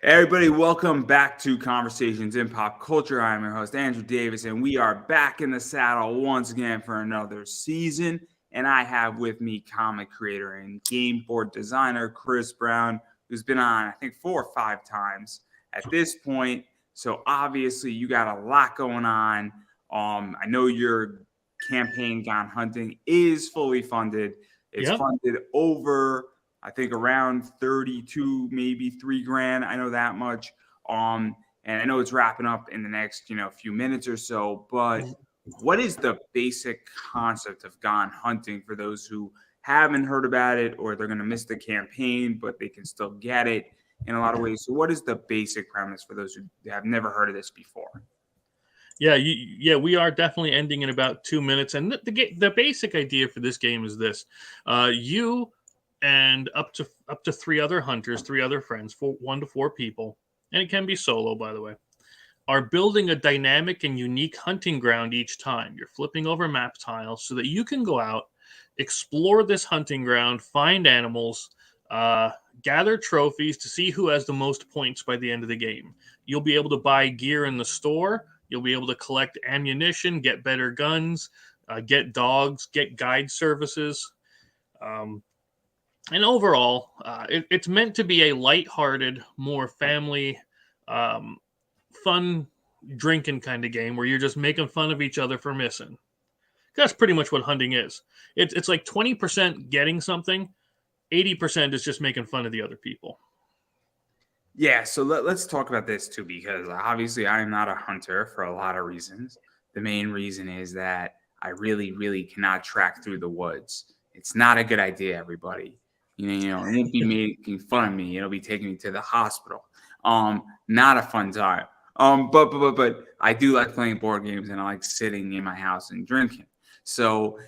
Everybody, welcome back to Conversations in Pop Culture. I'm your host, Andrew Davis, and we are back in the saddle once again for another season. And I have with me comic creator and game board designer Chris Brown, who's been on, I think, 4 or 5 times at this point. So obviously, you got a lot going on. I know your campaign, Gone Hunting, is fully funded. It's Yep. funded over, I think, around 32, maybe $3,000. I know that much. And I know it's wrapping up in the next, few minutes or so. But what is the basic concept of Gone Hunting for those who haven't heard about it, or they're going to miss the campaign, but they can still get it in a lot of ways? So what is the basic premise for those who have never heard of this before? Yeah, we are definitely ending in about 2 minutes, and the basic idea for this game is this: you and up to three other hunters, three other friends, 1 to 4 people, and it can be solo, by the way, are building a dynamic and unique hunting ground each time. You're flipping over map tiles so that you can go out, explore this hunting ground, find animals, gather trophies to see who has the most points by the end of the game. You'll be able to buy gear in the store. You'll be able to collect ammunition, get better guns, get dogs, get guide services. And overall, it's meant to be a lighthearted, more family, um, fun drinking kind of game where you're just making fun of each other for missing. That's pretty much what hunting is. It's like 20% getting something, 80% is just making fun of the other people. Yeah, so let's talk about this too, because obviously I am not a hunter for a lot of reasons. The main reason is that I really, really cannot track through the woods. It's not a good idea, everybody. It won't be making fun of me. It'll be taking me to the hospital. Not a fun time. But I do like playing board games, and I like sitting in my house and drinking. So,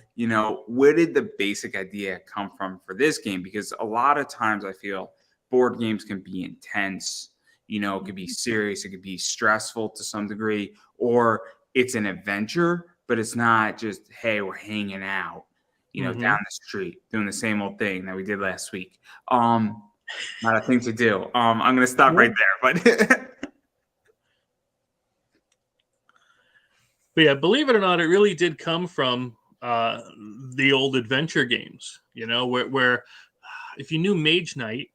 where did the basic idea come from for this game? Because a lot of times I feel board games can be intense. It could be serious, it could be stressful to some degree, or it's an adventure, but it's not just, hey, we're hanging out, down the street doing the same old thing that we did last week. Not a thing to do. I'm gonna stop right there, but But yeah, believe it or not, it really did come from the old adventure games, where if you knew Mage Knight,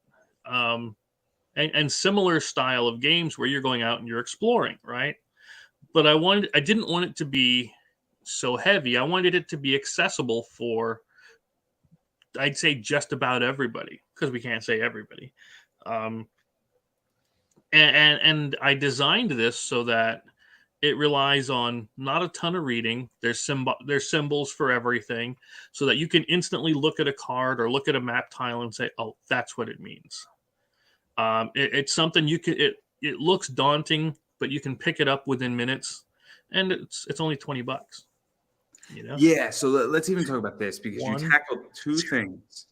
and similar style of games where you're going out and you're exploring, right? But I didn't want it to be so heavy. I wanted it to be accessible for, I'd say, just about everybody, because we can't say everybody. Um, and I designed this so that it relies on not a ton of reading. There's symbols for everything, so that you can instantly look at a card or look at a map tile and say, "Oh, that's what it means." It's something you can. It looks daunting, but you can pick it up within minutes, and it's only $20. yeah. So let's even talk about this, because you One. tackled two things.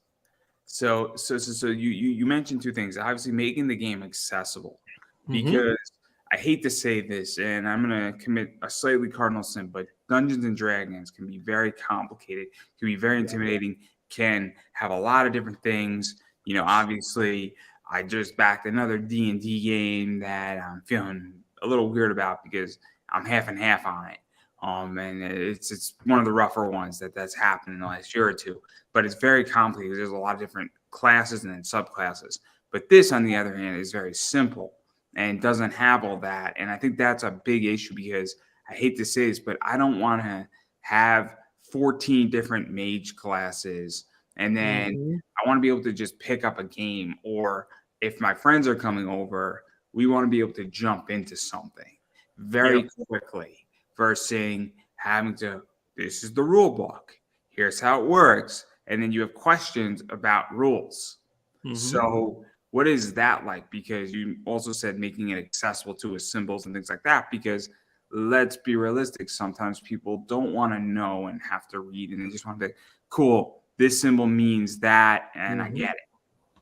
So you mentioned two things. Obviously, making the game accessible, Mm-hmm. because I hate to say this, and I'm going to commit a slightly cardinal sin, but Dungeons and Dragons can be very complicated, can be very intimidating, can have a lot of different things. Obviously, I just backed another D&D game that I'm feeling a little weird about because I'm half and half on it. And it's one of the rougher ones that's happened in the last year or two, but it's very complicated. There's a lot of different classes and then subclasses. But this, on the other hand, is very simple and doesn't have all that. And I think that's a big issue, because I hate to say this, but I don't want to have 14 different mage classes, and then Mm-hmm. I want to be able to just pick up a game, or if my friends are coming over, we want to be able to jump into something very Yep. quickly versus having to, this is the rule book, here's how it works, and then you have questions about rules. Mm-hmm. So what is that like? Because you also said making it accessible to with symbols and things like that, because let's be realistic, sometimes people don't want to know and have to read, and they just want to be cool, this symbol means that, and I Mm-hmm. get it.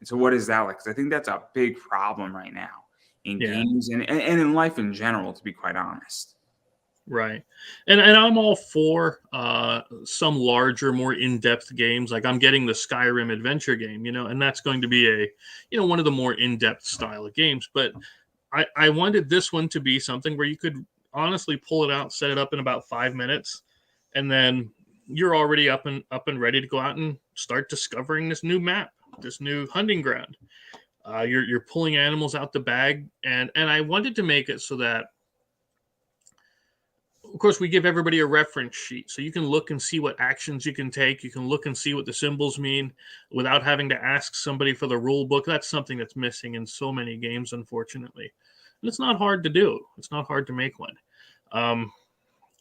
And so what is that like? Because I think that's a big problem right now in Yeah. games and in life in general, to be quite honest. Right. And I'm all for some larger, more in-depth games. Like I'm getting the Skyrim adventure game, and that's going to be one of the more in-depth style of games. But I wanted this one to be something where you could honestly pull it out, set it up in about 5 minutes, and then you're already up and ready to go out and start discovering this new map, this new hunting ground. You're pulling animals out the bag, and I wanted to make it so that, of course, we give everybody a reference sheet so you can look and see what actions you can take. You can look and see what the symbols mean without having to ask somebody for the rule book. That's something that's missing in so many games, unfortunately. And it's not hard to do. It's not hard to make one.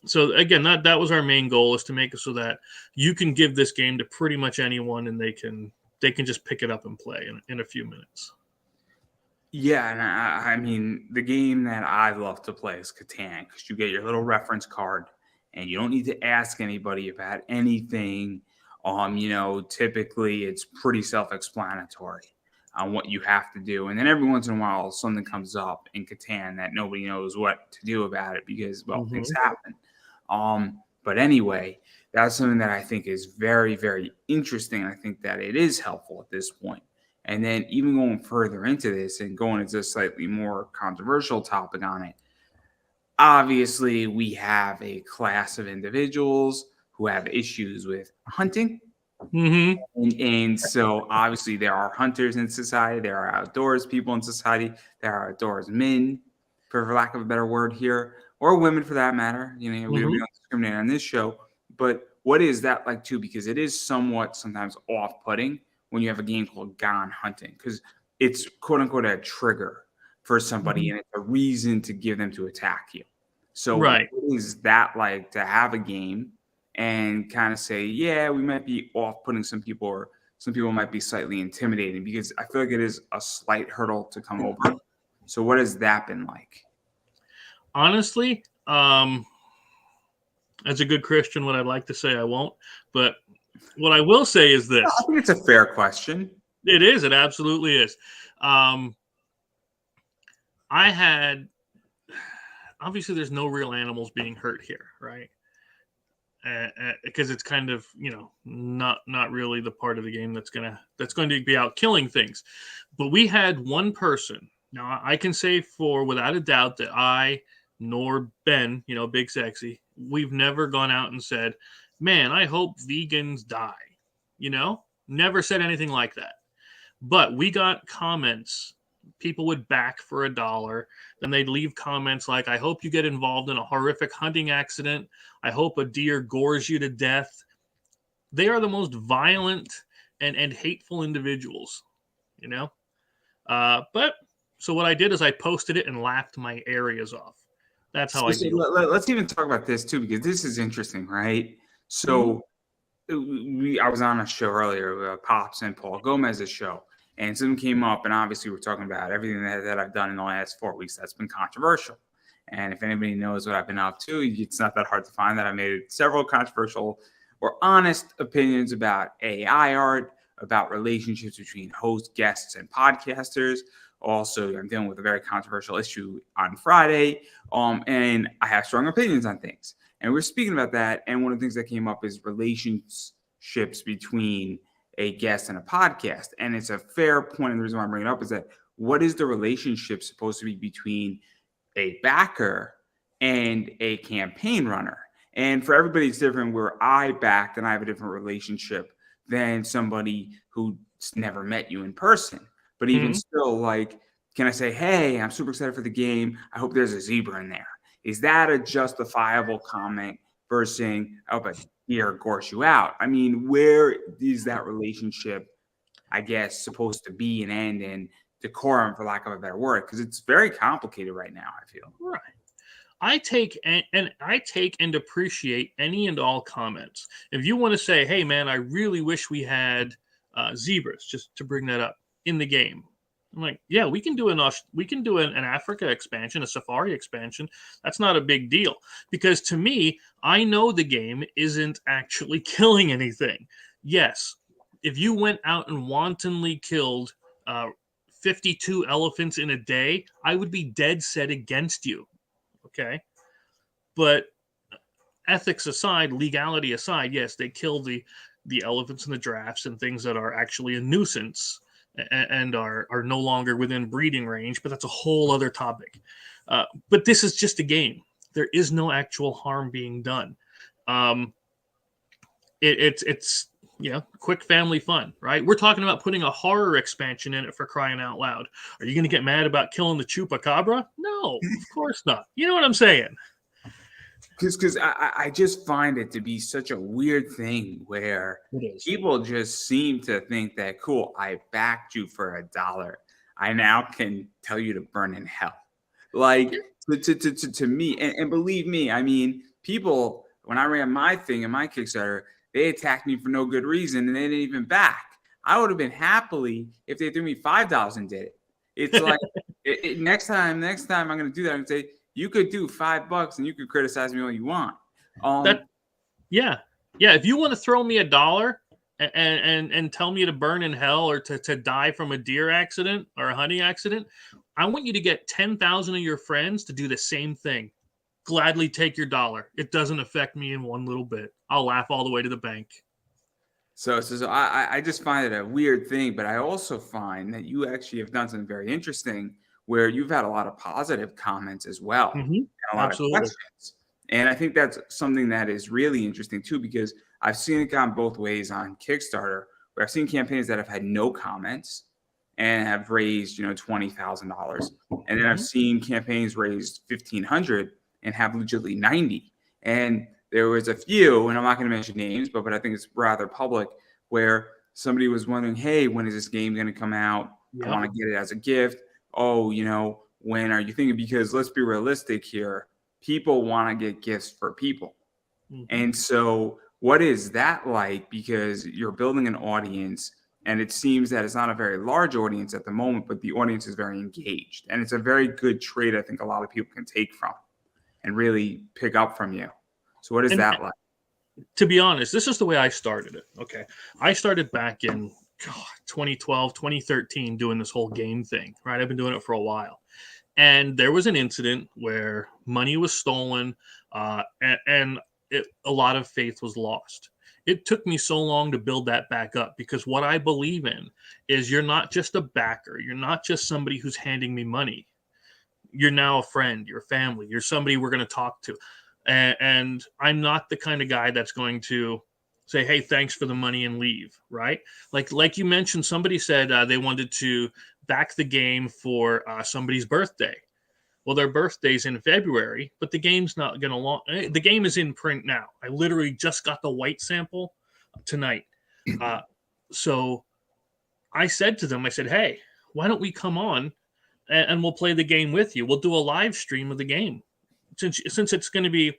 So again, that was our main goal, is to make it so that you can give this game to pretty much anyone and they can just pick it up and play in a few minutes. Yeah, and I mean, the game that I love to play is Catan, because you get your little reference card and you don't need to ask anybody about anything. Typically it's pretty self-explanatory on what you have to do. And then every once in a while, something comes up in Catan that nobody knows what to do about it because, things happen. But anyway, that's something that I think is very, very interesting. I think that it is helpful at this point. And then even going further into this and going into a slightly more controversial topic on it, obviously we have a class of individuals who have issues with hunting. And so obviously there are hunters in society, there are outdoors people in society, there are outdoors men, for lack of a better word here, or women for that matter. We don't discriminate on this show. But what is that like too? Because it is somewhat sometimes off-putting when you have a game called Gone Hunting, because it's quote unquote a trigger for somebody and it's a reason to give them to attack you. So Right. what is that like to have a game and kind of say, yeah, we might be off-putting some people, or some people might be slightly intimidating, because I feel like it is a slight hurdle to come over. So what has that been like? Honestly, as a good Christian, what I'd like to say I won't, but what I will say is this. I think it's a fair question. It is. It absolutely is. Obviously there's no real animals being hurt here, right? Because it's kind of, not really the part of the game that's going to be out killing things. But we had one person. Now I can say without a doubt that I nor Ben, Big Sexy, we've never gone out and said, man, I hope vegans die. Never said anything like that. But we got comments. People would back for $1. Then they'd leave comments like, I hope you get involved in a horrific hunting accident. I hope a deer gores you to death. They are the most violent and hateful individuals, But so what I did is I posted it and laughed my areas off. That's how I do it. Let's even talk about this too, because this is interesting, right? So I was on a show earlier, Pops and Paul Gomez's show, and something came up, and obviously we're talking about everything that I've done in the last 4 weeks that's been controversial. And if anybody knows what I've been up to, it's not that hard to find that I made several controversial or honest opinions about AI art, about relationships between hosts, guests, and podcasters. Also, I'm dealing with a very controversial issue on Friday, and I have strong opinions on things. And we're speaking about that, and one of the things that came up is relationships between a guest and a podcast. And it's a fair point, and the reason why I'm bringing it up is that what is the relationship supposed to be between a backer and a campaign runner? And for everybody, it's different. Where I backed and I have a different relationship than somebody who's never met you in person. But even still, like, can I say, hey, I'm super excited for the game. I hope there's a zebra in there. Is that a justifiable comment versus saying, I hope a deer gores you out? I mean, where is that relationship, I guess, supposed to be and end in decorum, for lack of a better word? Because it's very complicated right now, I feel. Right. I take and appreciate any and all comments. If you want to say, hey, man, I really wish we had zebras, just to bring that up, in the game. I'm like, yeah, we can do an Africa expansion, a safari expansion. That's not a big deal, because to me, I know the game isn't actually killing anything. Yes, if you went out and wantonly killed 52 elephants in a day, I would be dead set against you. Okay, but ethics aside, legality aside, yes, they kill the elephants and the giraffes and things that are actually a nuisance and are no longer within breeding range. But that's a whole other topic. But this is just a game. There is no actual harm being done. Um, it's quick family fun, right? We're talking about putting a horror expansion in it, for crying out loud. Are you going to get mad about killing the chupacabra? No, of course not. You know what I'm saying? Because I just find it to be such a weird thing where It is. people just seem to think that, cool, I backed you for $1. I now can tell you to burn in hell. Like, to me, and believe me, I mean, people, when I ran my thing in my Kickstarter, they attacked me for no good reason and they didn't even back. I would have been happily if they threw me $5 and did it. It's like, next time I'm going to do that, I'm going to say, you could do $5 and you could criticize me all you want. Yeah. If you want to throw me $1 and tell me to burn in hell or to die from a deer accident or a hunting accident, I want you to get 10,000 of your friends to do the same thing. Gladly take your dollar. It doesn't affect me in one little bit. I'll laugh all the way to the bank. So I just find it a weird thing, but I also find that you actually have done something very interesting where you've had a lot of positive comments as well, and a lot Absolutely. of questions. And I think that's something that is really interesting too, because I've seen it gone both ways on Kickstarter, where I've seen campaigns that have had no comments and have raised, $20,000. And then I've seen campaigns raised 1,500 and have legitimately 90. And there was a few, and I'm not going to mention names, but I think it's rather public, where somebody was wondering, hey, when is this game going to come out? I want to get it as a gift. Oh, when are you thinking? Because let's be realistic here. People want to get gifts for people. And so what is that like? Because you're building an audience, and it seems that it's not a very large audience at the moment, but the audience is very engaged. And it's a very good trait I think a lot of people can take from and really pick up from you. So what is that like? To be honest, this is the way I started it. Okay. I started back in 2012, 2013 doing this whole game thing, right? I've been doing it for a while. And there was an incident where money was stolen and a lot of faith was lost. It took me so long to build that back up because what I believe in is you're not just a backer. You're not just somebody who's handing me money. You're now a friend, you're family, you're somebody we're going to talk to. And I'm not the kind of guy that's going to say, hey, thanks for the money and leave, right? Like you mentioned, somebody said they wanted to back the game for somebody's birthday. Well, their birthday's in February, but the game's not going to launch. The game is in print now. I literally just got the white sample tonight. So I said to them, I said, hey, why don't we come on and we'll play the game with you. We'll do a live stream of the game. Since it's going to be,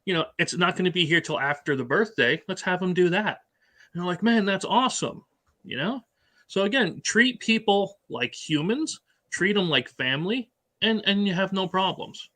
it's not going to be here till after the birthday. Let's have them do that. And they're like, man, that's awesome. So again, treat people like humans, treat them like family, and you have no problems.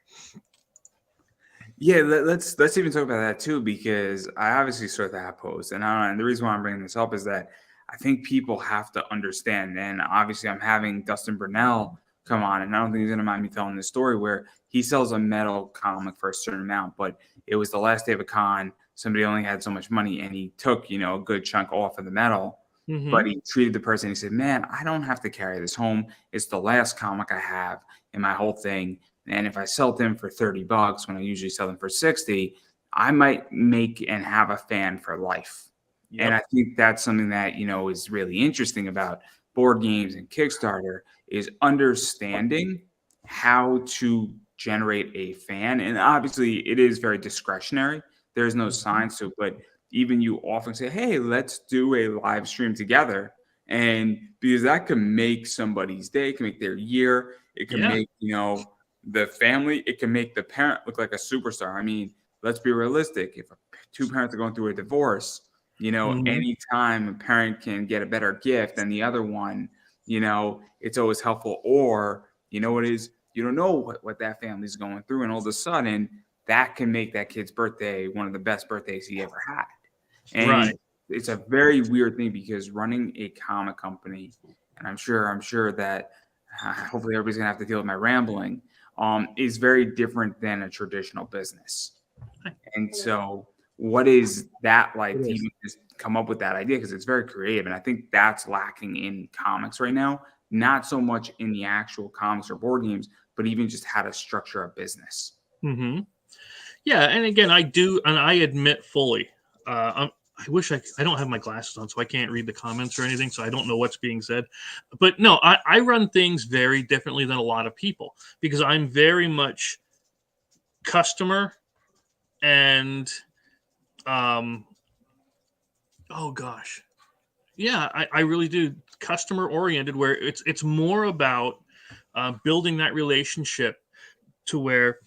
Yeah, let's even talk about that too, because I obviously saw that post, and the reason why I'm bringing this up is that I think people have to understand. And obviously, I'm having Dustin Burnell come on, and I don't think he's going to mind me telling this story where he sells a metal comic for a certain amount, but it was the last day of a con. Somebody only had so much money, and he took a good chunk off of the metal. But he treated the person. He said, "Man, I don't have to carry this home. It's the last comic I have in my whole thing. And if I sell them for $30 when I usually sell them for 60, I might make and have a fan for life." Yep. And I think that's something that, is really interesting about board games and Kickstarter is understanding how to generate a fan. And obviously it is very discretionary. There's no science to it, but even you often say, hey, let's do a live stream together. And because that can make somebody's day, it can make their year, it can make, the family, it can make the parent look like a superstar. I mean, let's be realistic. If two parents are going through a divorce, anytime a parent can get a better gift than the other one, it's always helpful. Or, what it is, you don't know what that family's going through. And all of a sudden, that can make that kid's birthday one of the best birthdays he ever had. And it's a very weird thing because running a comic company, and I'm sure that hopefully everybody's gonna have to deal with my rambling, is very different than a traditional business. And so, what is that like It to is. even just come up with that idea? Because it's very creative. And I think that's lacking in comics right now. Not so much in the actual comics or board games, but even just how to structure a business. Hmm. Yeah, and again, I do, and I admit fully. I wish I don't have my glasses on, so I can't read the comments or anything, so I don't know what's being said. But no, I run things very differently than a lot of people because I'm very much customer and um. Oh gosh, yeah, I really do customer oriented, where it's more about building that relationship to where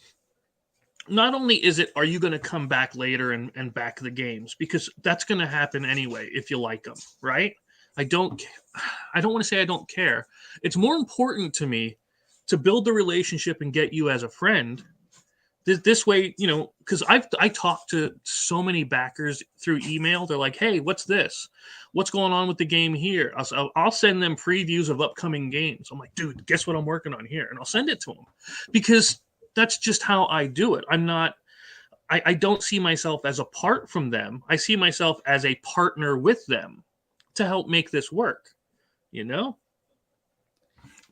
not only is it, are you going to come back later and back the games, because that's going to happen anyway if you like them, right? I don't I don't want to say I don't care. It's more important to me to build the relationship and get you as a friend. This way, because I talked to so many backers through email. They're like, "Hey, what's this? What's going on with the game here?" I'll send them previews of upcoming games. I'm like, "Dude, guess what I'm working on here?" And I'll send it to them because that's just how I do it. I don't see myself as apart from them. I see myself as a partner with them to help make this work. You know?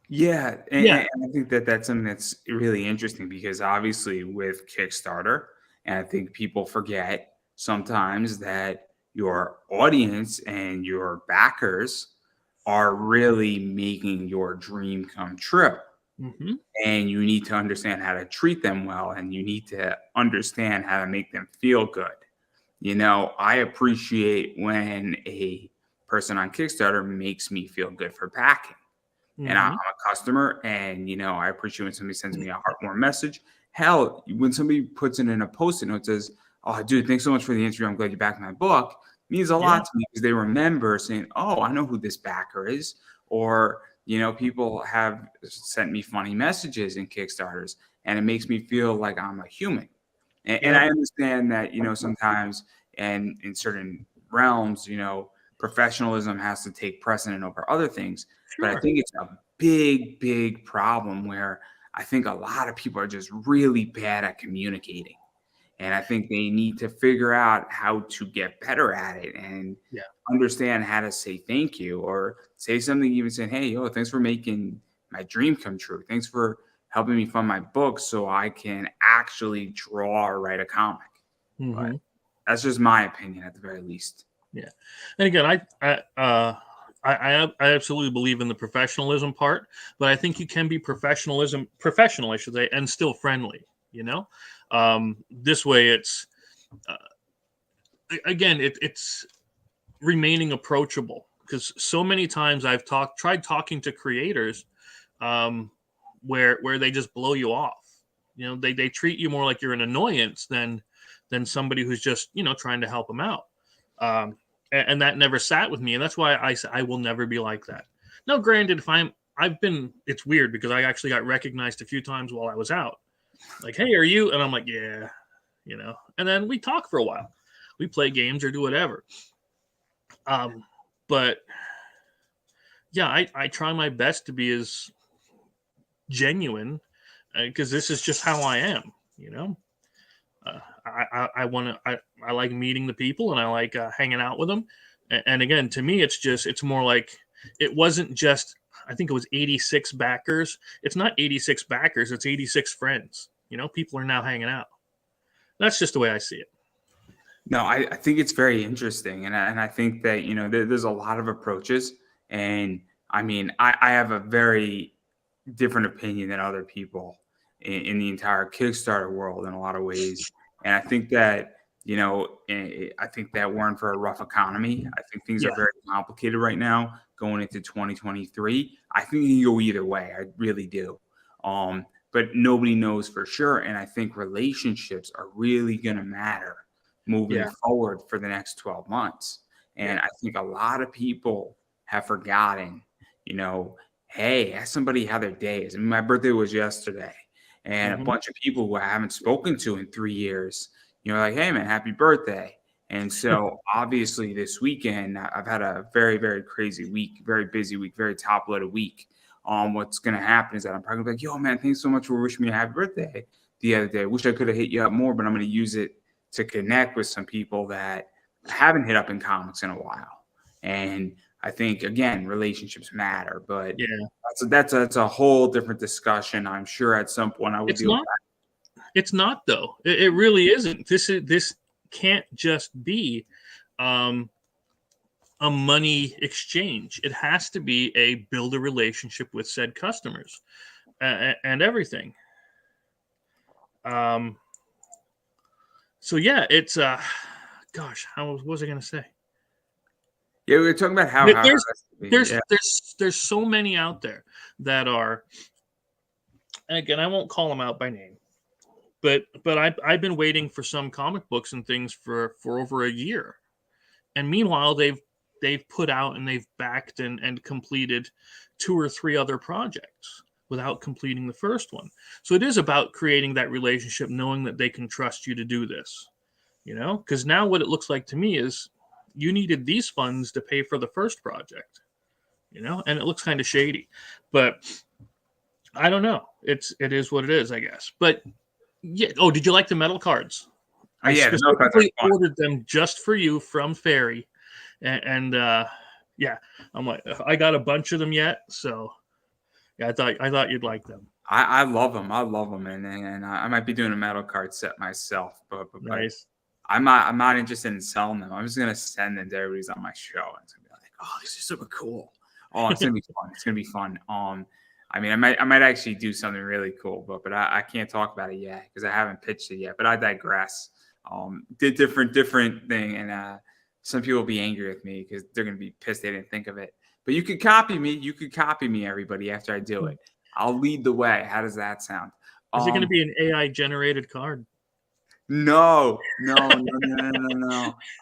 Yeah, Yeah. and I think that that's something that's really interesting because obviously with Kickstarter, and I think people forget sometimes that your audience and your backers are really making your dream come true. Hmm. And you need to understand how to treat them well, and you need to understand how to make them feel good. I appreciate when a person on Kickstarter makes me feel good for backing, and I'm Hmm. a customer, and I appreciate when somebody sends me a heartwarming message. Hell, when somebody puts it in a post-it note, says, "Oh, dude, thanks so much for the interview. I'm glad you backed my book," means a Yeah. lot to me because they remember saying, "Oh, I know who this backer is," or people have sent me funny messages in Kickstarters, and it makes me feel like I'm a human. And Yep. I understand that sometimes, and in certain realms, professionalism has to take precedent over other things. But I Sure. think it's a big, big problem where I think a lot of people are just really bad at communicating. And I think they need to figure out how to get better at it and Yeah. understand how to say thank you or say something, even saying, "Hey, yo, thanks for making my dream come true. Thanks for helping me fund my book so I can actually draw or write a comic." But Hmm. that's just my opinion at the very least. Yeah. And again, I absolutely believe in the professionalism part, but I think you can be professional, I should say, and still friendly. You know, this way uh, again, it's remaining approachable, because so many times I've tried talking to creators, um, where they just blow you off. They treat you more like you're an annoyance than somebody who's just trying to help them out. And that never sat with me, and that's why I will never be like that. Now, granted, if I've been, it's weird because I actually got recognized a few times while I was out. Like, "Hey, are you?" And I'm like, "Yeah," and then we talk for a while. We play games or do whatever. But yeah, I try my best to be as genuine, because this is just how I am. You know, I want to. I like meeting the people, and I like hanging out with them. And again, to me, it's more like, it wasn't just. I think it was 86 backers. It's not 86 backers. It's 86 friends. People are now hanging out. That's just the way I see it. No, I think it's very interesting, and I think that there's a lot of approaches, and I mean I have a very different opinion than other people in the entire Kickstarter world in a lot of ways, and I think that I think that we're in for a rough economy. I think things Yeah. are very complicated right now going into 2023. I think you can go either way. I really do. But nobody knows for sure, and I think relationships are really going to matter moving Yeah. forward for the next 12 months. Yeah. And I think a lot of people have forgotten, you know, hey, ask somebody how their day is. I mean, my birthday was yesterday, and a Hmm. bunch of people who I haven't spoken to in 3 years, like, hey, man, happy birthday. And so obviously this weekend, I've had a very, very crazy week, very busy week, very top loaded week. What's going to happen is that I'm probably gonna be like, yo, man, thanks so much for wishing me a happy birthday the other day. Wish I could have hit you up more, but I'm going to use it to connect with some people that I haven't hit up in comics in a while. And I think, again, relationships matter, but Yeah, that's a whole different discussion. I'm sure at some point I will it's deal with not. It's not though. It really isn't. This can't just be um, a money exchange. It has to be a build a relationship with said customers and everything. Um, so yeah, it's gosh, how what was I going to say? Yeah, we were talking about how There's yeah. there's so many out there that are, and again, I won't call them out by name, but I've been waiting for some comic books and things for over a year, and meanwhile they've put out and they've backed and completed 2 or 3 other projects without completing the first one. So it is about creating that relationship, knowing that they can trust you to do this, because now what it looks like to me is you needed these funds to pay for the first project, and it looks kind of shady, but I don't know. It is what it is, I guess. But yeah. Oh, did you like the metal cards? Oh I yeah, the milk cards are specifically fun. ordered them just for you from Fairy, and yeah, I'm like, I got a bunch of them yet, so yeah, I thought you'd like them. I love them. I love them, and I might be doing a metal card set myself, but Nice. I'm not interested in selling them. I'm just gonna send them to everybody's on my show, and it's gonna be like, oh, this is super cool. Oh, it's gonna be fun. It's gonna be fun. I mean, I might actually do something really cool, but I can't talk about it yet because I haven't pitched it yet. But I digress. Did different thing, and some people will be angry with me because they're gonna be pissed they didn't think of it. But you could copy me. You could copy me, everybody. After I do it, I'll lead the way. How does that sound? Is it going to Um, be an AI generated card? no. I'm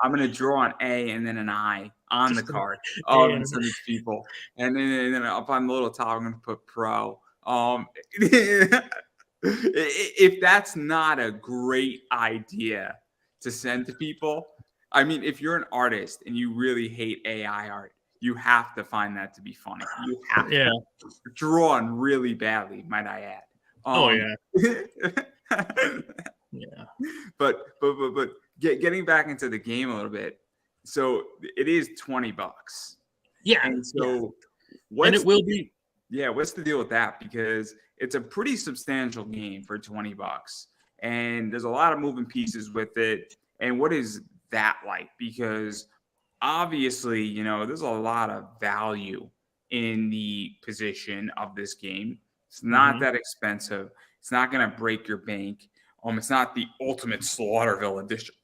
gonna draw an A and then an I on the Just an card. A And and send it to people. And then up on the little top, I'm gonna put pro. If that's not a great idea to send to people, I mean, if you're an artist and you really hate AI art, you have to find that to be funny. You have yeah. to. Drawn really badly, might I add. Oh yeah. Yeah. but getting back into the game a little bit. So it is $20, Yeah. and so And what's it will be. what's the deal with that? Because it's a pretty substantial game for $20, and there's a lot of moving pieces with it. And what is that like? Because obviously, there's a lot of value in the position of this game. It's not Mhm. that expensive. It's not going to break your bank. It's not the ultimate Slaughterville edition,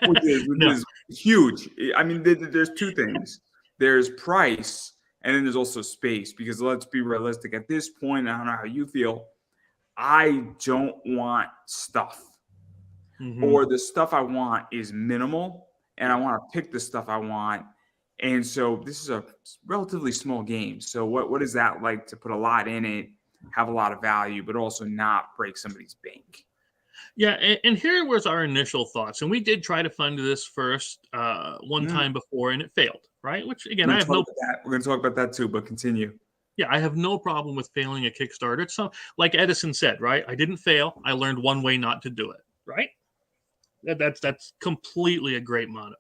which No. is huge. I mean, there's two things. There's price, and then there's also space. Because let's be realistic. At this point, I don't know how you feel. I don't want stuff, Mhm. or the stuff I want is minimal, and I want to pick the stuff I want. And so this is a relatively small game. So what is that like to put a lot in it, have a lot of value, but also not break somebody's bank? Yeah, and here was our initial thoughts, and we did try to fund this first one time before, and it failed. Right, which again, I have no. We're going to talk about that too, but continue. Yeah, I have no problem with failing a Kickstarter. It's so, like Edison said, right? I didn't fail. I learned one way not to do it. Right. That's completely a great motto.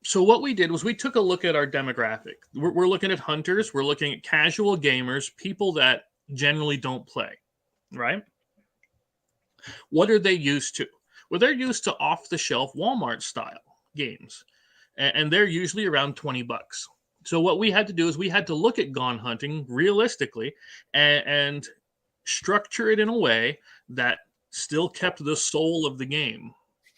So what we did was we took a look at our demographic. We're looking at hunters. We're looking at casual gamers, people that generally don't play. Right. What are they used to? Well, they're used to off-the-shelf Walmart style games, and they're usually around $20. So what we had to do is we had to look at Gone Hunting realistically and structure it in a way that still kept the soul of the game.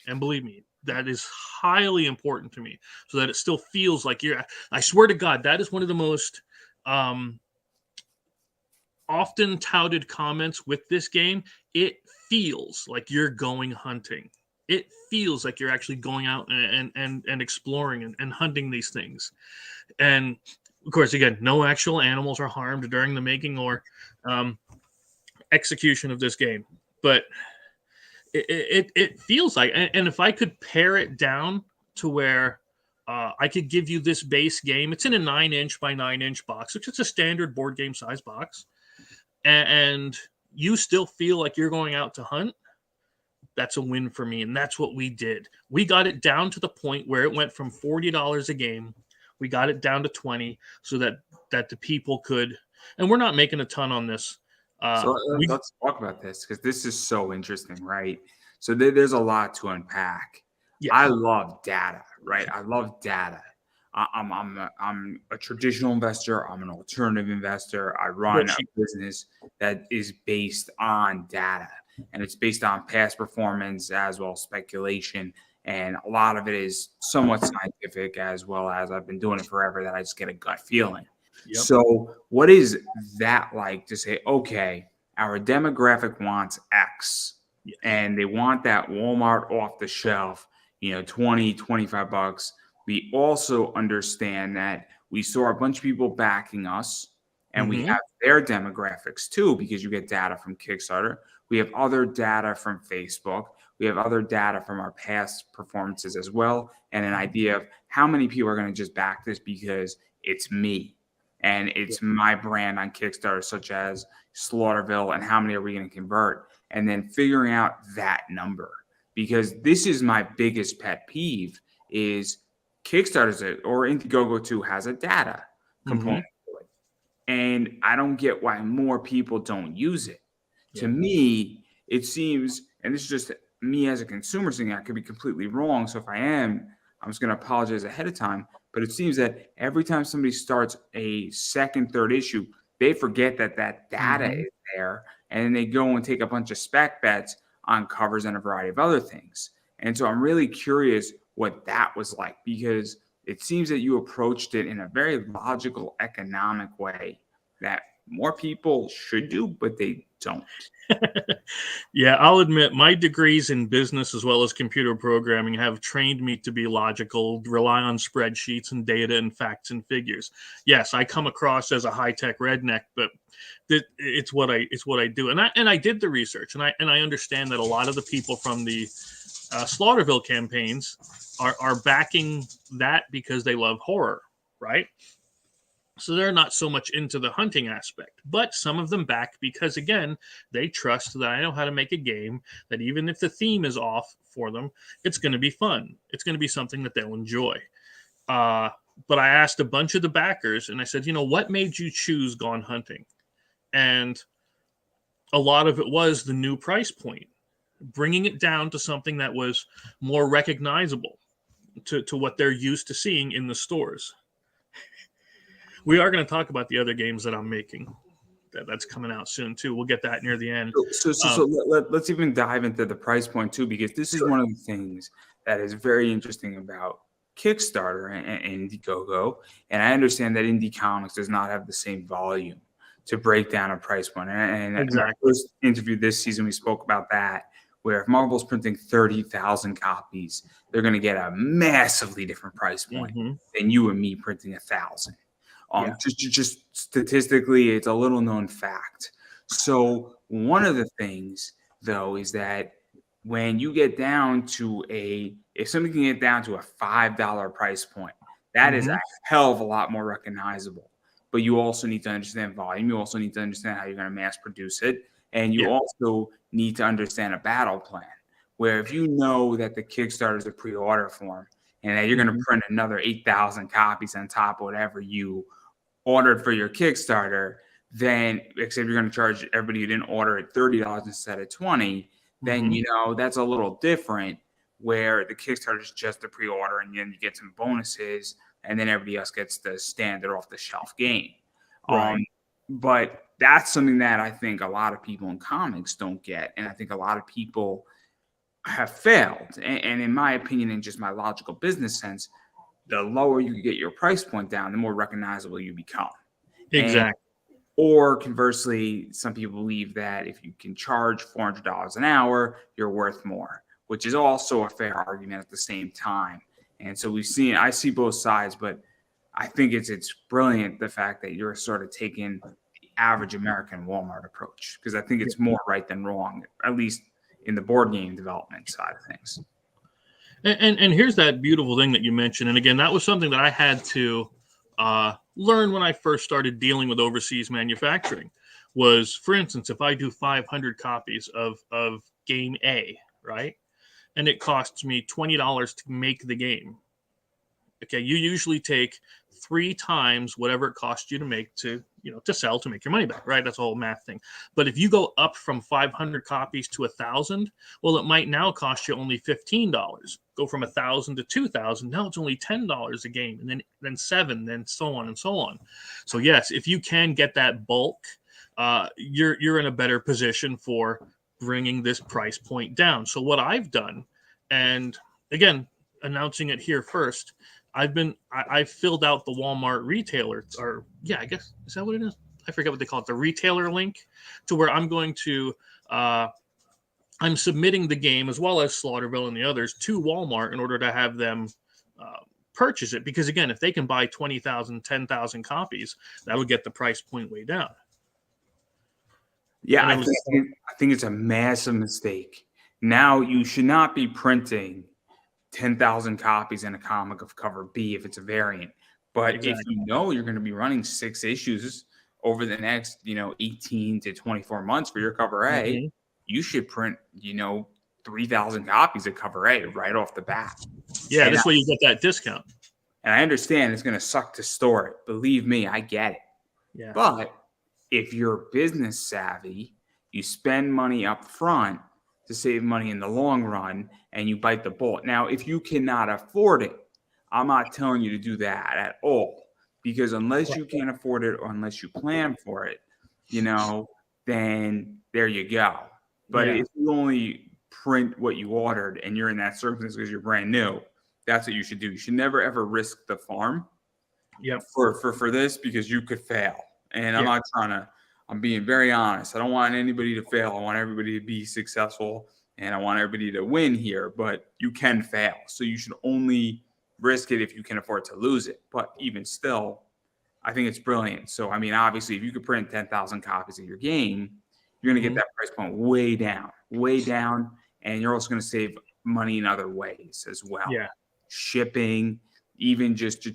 And believe me, that is highly important to me, so that it still feels like you're. I swear to God, that is one of the most often touted comments with this game. It feels like you're going hunting. It feels like you're actually going out and exploring and hunting these things. And of course, again, no actual animals are harmed during the making or execution of this game. But it feels like, and if I could pare it down to where I could give you this base game, it's in a 9-inch by 9-inch box, which is a standard board game size box, and you still feel like you're going out to hunt, that's a win for me. And that's what we did. We got it down to the point where it went from $40 a game. We got it down to 20 so that the people could, and we're not making a ton on this. So We let's talk about this because this is so interesting, right? So there's a lot to unpack. Yes. I love data, right? I love data. I'm a traditional investor. I'm an alternative investor. I run a business that is based on data, and it's based on past performance as well as speculation. And a lot of it is somewhat scientific, as well as I've been doing it forever that I just get a gut feeling. Yep. So what is that like to say, okay, our demographic wants X and they want that Walmart off the shelf, 20, 25 bucks. We also understand that we saw a bunch of people backing us and we have their demographics too, because you get data from Kickstarter. We have other data from Facebook. We have other data from our past performances as well. And an idea of how many people are going to just back this because it's me and it's my brand on Kickstarter, such as Slaughterville, and how many are we going to convert? And then figuring out that number, because this is my biggest pet peeve is Kickstarter or Indiegogo too has a data component to it. And I don't get why more people don't use it. To me, it seems, and this is just me as a consumer saying I could be completely wrong. So if I am, I'm just going to apologize ahead of time. But it seems that every time somebody starts a second, third issue, they forget that data is there. And then they go and take a bunch of spec bets on covers and a variety of other things. And so I'm really curious what that was like, because it seems that you approached it in a very logical, economic way that more people should do, but they don't. Yeah, I'll admit my degrees in business as well as computer programming have trained me to be logical, rely on spreadsheets and data and facts and figures. Yes, I come across as a high-tech redneck, but it's what I do. And I did the research, and I understand that a lot of the people from the Slaughterville campaigns are backing that because they love horror, right? So they're not so much into the hunting aspect, but some of them back because, again, they trust that I know how to make a game that even if the theme is off for them, it's going to be fun. It's going to be something that they'll enjoy. But I asked a bunch of the backers, and I said, what made you choose Gone Hunting? And a lot of it was the new price point, bringing it down to something that was more recognizable to what they're used to seeing in the stores. We are going to talk about the other games that I'm making. That's coming out soon too. We'll get that near the end. So let's even dive into the price point too, because this is one of the things that is very interesting about Kickstarter and Indiegogo. And I understand that Indie Comics does not have the same volume to break down a price point. And exactly. In our first interview this season, we spoke about that, where if Marvel's printing 30,000 copies, they're going to get a massively different price point than you and me printing 1,000. Just statistically, it's a little known fact. So one of the things, though, is that when you get down to if somebody can get down to a $5 price point, that is a hell of a lot more recognizable. But you also need to understand volume. You also need to understand how you're going to mass produce it. And you also need to understand a battle plan, where if you know that the Kickstarter is a pre-order form and that you're going to print another 8,000 copies on top of whatever you ordered for your Kickstarter, then except you're going to charge everybody who didn't order at $30 instead of $20, then that's a little different, where the Kickstarter is just a pre-order and then you get some bonuses and then everybody else gets the standard off-the-shelf game. Right. But that's something that I think a lot of people in comics don't get, and I think a lot of people have failed. And in my opinion, in just my logical business sense, the lower you get your price point down, the more recognizable you become. Exactly. Or conversely, some people believe that if you can charge $400 an hour, you're worth more, which is also a fair argument at the same time. And so I see both sides, but I think it's brilliant, the fact that you're sort of taking the average American Walmart approach, because I think it's more right than wrong, at least in the board game development side of things. And here's that beautiful thing that you mentioned. And again, that was something that I had to learn when I first started dealing with overseas manufacturing was, for instance, if I do 500 copies of game A, right? And it costs me $20 to make the game. Okay, you usually take 3 times whatever it costs you to make to sell to make your money back, right? That's a whole math thing. But if you go up from 500 copies to 1,000, well, it might now cost you only $15. Go from 1,000 to 2,000, now it's only $10 a game, and then 7, then so on and so on. So yes, if you can get that bulk, you're in a better position for bringing this price point down. So what I've done, and again, announcing it here first, I've filled out the Walmart retailer, or yeah, I guess, is that what it is? I forget what they call it, the retailer link, to where I'm going to I'm submitting the game as well as Slaughterville and the others to Walmart in order to have them purchase it. Because again, if they can buy 20,000, 10,000 copies, that'll get the price point way down. Yeah, I think it's a massive mistake. Now you should not be printing 10,000 copies in a comic of cover B if it's a variant. But if you know you're going to be running 6 issues over the next, 18 to 24 months for your cover A, you should print, 3,000 copies of cover A right off the bat. Yeah, this way you get that discount. And I understand it's going to suck to store it. Believe me, I get it. Yeah. But if you're business savvy, you spend money up front to save money in the long run, and you bite the bullet. Now, if you cannot afford it, I'm not telling you to do that at all, because unless you can't afford it or unless you plan for it, then there you go. But if you only print what you ordered and you're in that circumstance because you're brand new, that's what you should do. You should never ever risk the farm for this, because you could fail. And I'm being very honest. I don't want anybody to fail. I want everybody to be successful, and I want everybody to win here, but you can fail. So you should only risk it if you can afford to lose it. But even still, I think it's brilliant. So, I mean, obviously, if you could print 10,000 copies of your game, you're going to get that price point way down, and you're also going to save money in other ways as well. Yeah. Shipping, even just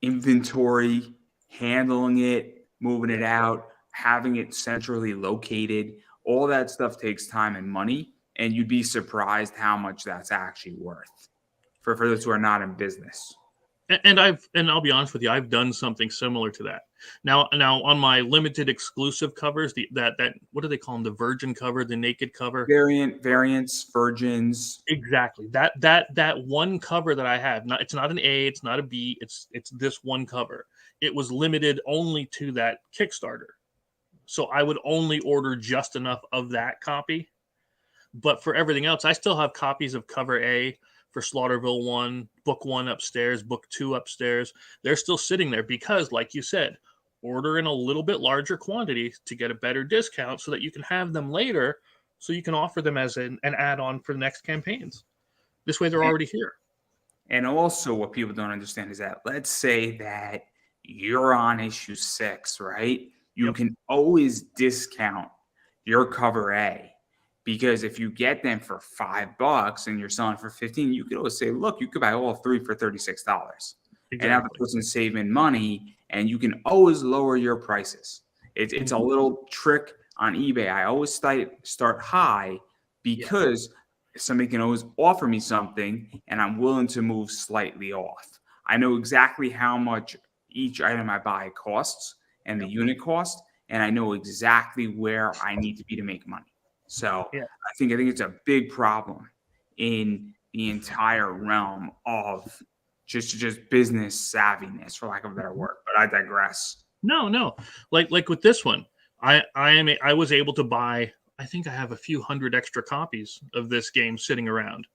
inventory, handling it, moving it out, having it centrally located, all that stuff takes time and money, and you'd be surprised how much that's actually worth for those who are not in business. And I'll be honest with you, I've done something similar to that. Now on my limited exclusive covers, that what do they call them? The virgin cover, the naked cover, variants, virgins. Exactly. That one cover that I have, it's not an A, it's not a B, it's this one cover. It was limited only to that Kickstarter. So I would only order just enough of that copy. But for everything else, I still have copies of cover A for Slaughterville 1, book 1 upstairs, book 2 upstairs. They're still sitting there because, like you said, order in a little bit larger quantity to get a better discount so that you can have them later, so you can offer them as an add-on for the next campaigns. This way they're already here. And also what people don't understand is that, let's say that you're on issue 6, right? You can always discount your cover A, because if you get them for $5 and you're selling for 15, you could always say, look, you could buy all 3 for $36. Exactly. And have the person saving money, and you can always lower your prices. It's a little trick on eBay. I always start high, because somebody can always offer me something and I'm willing to move slightly off. I know exactly how much each item I buy costs and the unit cost, and I know exactly where I need to be to make money. So I think it's a big problem in the entire realm of just business savviness, for lack of a better word. But I digress. No. Like with this one, I was able to buy, I think I have a few hundred extra copies of this game sitting around,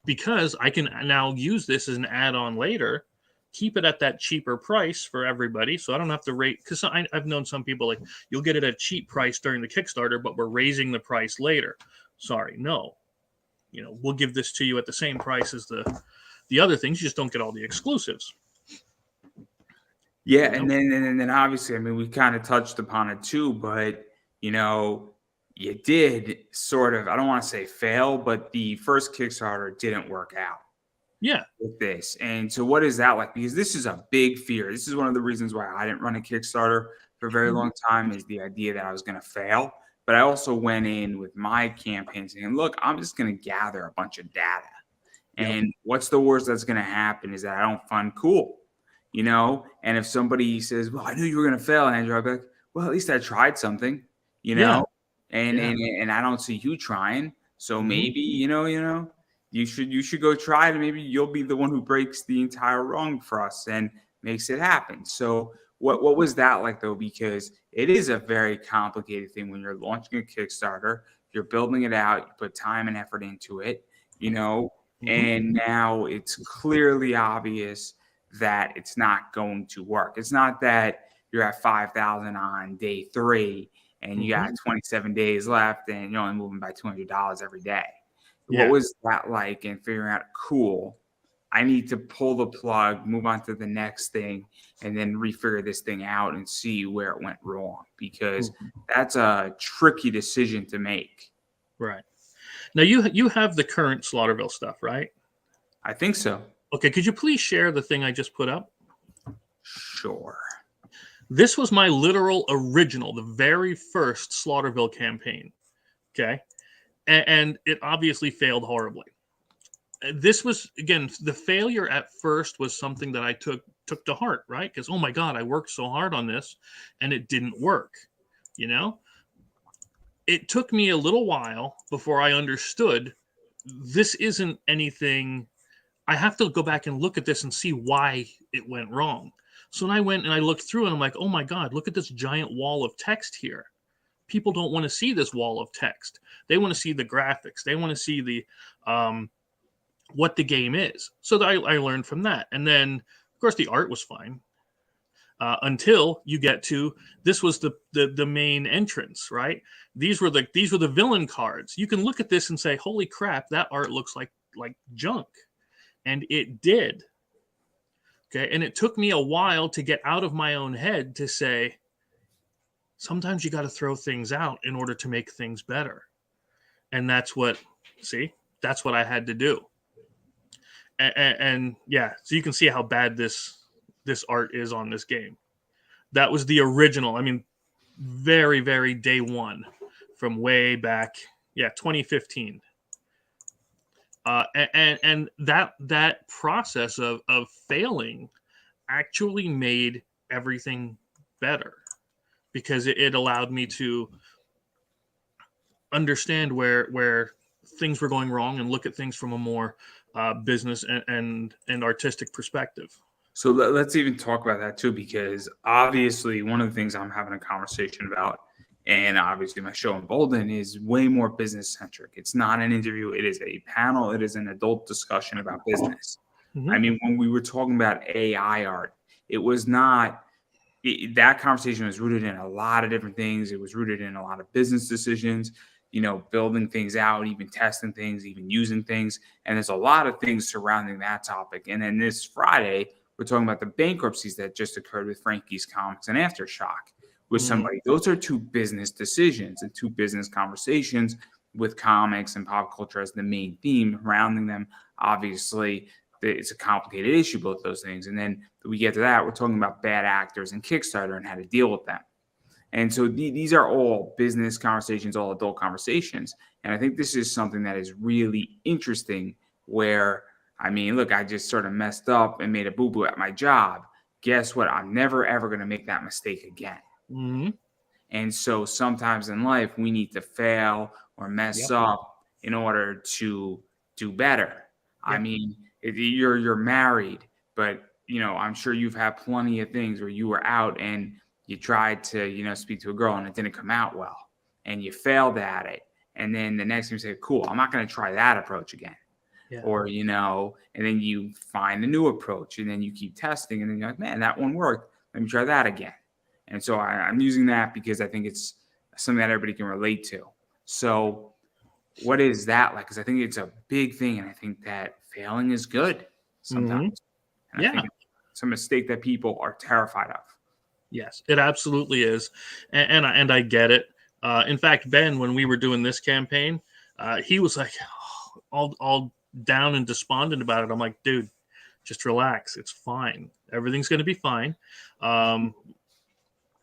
because I can now use this as an add-on later, keep it at that cheaper price for everybody, so I don't have to rate, because I've known some people, like, you'll get it at a cheap price during the Kickstarter, but we're raising the price later. Sorry, no. We'll give this to you at the same price as the other things, you just don't get all the exclusives. Yeah, and then obviously, I mean, we kind of touched upon it too, but you did sort of, I don't want to say fail, but the first Kickstarter didn't work out. Yeah. With this. And so what is that like? Because this is a big fear. This is one of the reasons why I didn't run a Kickstarter for a very long time, is the idea that I was going to fail, But I also went in with my campaign saying, look, I'm just going to gather a bunch of data. Yep. And what's the worst that's going to happen is that I don't fund cool, you know? And if somebody says, well, I knew you were going to fail, Andrew, I'll be like, well, at least I tried something, you Yeah. know? And, Yeah. and I don't see you trying. So Mhm. maybe, you should go try it. And maybe you'll be the one who breaks the entire wrong for us and makes it happen. So what was that like though? Because it is a very complicated thing when you're launching a Kickstarter, you're building it out, you put time and effort into it, Mhm. and now it's clearly obvious that it's not going to work. It's not that you're at 5,000 on day 3 and you got Mhm. 27 days left and you're only moving by $200 every day. What Yeah. was that like in figuring out, cool, I need to pull the plug, move on to the next thing, and then refigure this thing out and see where it went wrong? Because Mhm. that's a tricky decision to make. Right. Now you have the current Slaughterville stuff, right? I think so. Okay, could you please share the thing I just put up? Sure. This was my literal original, the very first Slaughterville campaign. Okay. And it obviously failed horribly. This was, again, the failure at first was something that I took to heart, right? Because, oh my God, I worked so hard on this and it didn't work. You know, it took me a little while before I understood this isn't anything. I have to go back and look at this and see why it went wrong. So when I went and I looked through and I'm like, oh my God, look at this giant wall of text here. People don't want to see this wall of text. They want to see the graphics. They want to see the what the game is. So I learned from that. And then, of course, the art was fine until you get to this was the main entrance, right? These were the villain cards. You can look at this and say, holy crap, that art looks like junk. And it did. Okay. And it took me a while to get out of my own head to say, sometimes you got to throw things out in order to make things better. And that's what I had to do. And yeah, so you can see how bad this art is on this game. That was the original. I mean, very, very day one from way back. Yeah, 2015. And that process of failing actually made everything better because it allowed me to understand where things were going wrong and look at things from a more business and artistic perspective. So let's even talk about that too, because obviously one of the things I'm having a conversation about, and obviously my show Embolden, is way more business centric. It's not an interview; it is a panel. It is an adult discussion about business. I Mm-hmm. mean, when we were talking about AI art, it was not. That conversation was rooted in a lot of different things. It was rooted in a lot of business decisions, building things out, even testing things, even using things. And there's a lot of things surrounding that topic. And then this Friday, we're talking about the bankruptcies that just occurred with Frankie's Comics and Aftershock with Mm-hmm. somebody. Those are two business decisions and two business conversations with comics and pop culture as the main theme surrounding them. Obviously, it's a complicated issue, both those things. And then we get to that, we're talking about bad actors and Kickstarter and how to deal with them. And so these are all business conversations, all adult conversations. And I think this is something that is really interesting where, I mean, look, I just sort of messed up and made a boo-boo at my job. Guess what? I'm never, ever going to make that mistake again. Mm-hmm. And so sometimes in life, we need to fail or mess Yep. up in order to do better. I Yep. mean, if you're married, but I'm sure you've had plenty of things where you were out and you tried to speak to a girl and it didn't come out well, and you failed at it, and then the next time you say, "Cool, I'm not going to try that approach again," Yeah. or and then you find a new approach, and then you keep testing, and then you're like, "Man, that one worked. Let me try that again." And so I'm using that because I think it's something that everybody can relate to. So what is that like? Because I think it's a big thing, and I think that failing is good sometimes. Mm-hmm. And I think Yeah. it's a mistake that people are terrified of. Yes, it absolutely is, and I get it. In fact, Ben, when we were doing this campaign, he was like all down and despondent about it. I'm like, dude, just relax. It's fine. Everything's going to be fine.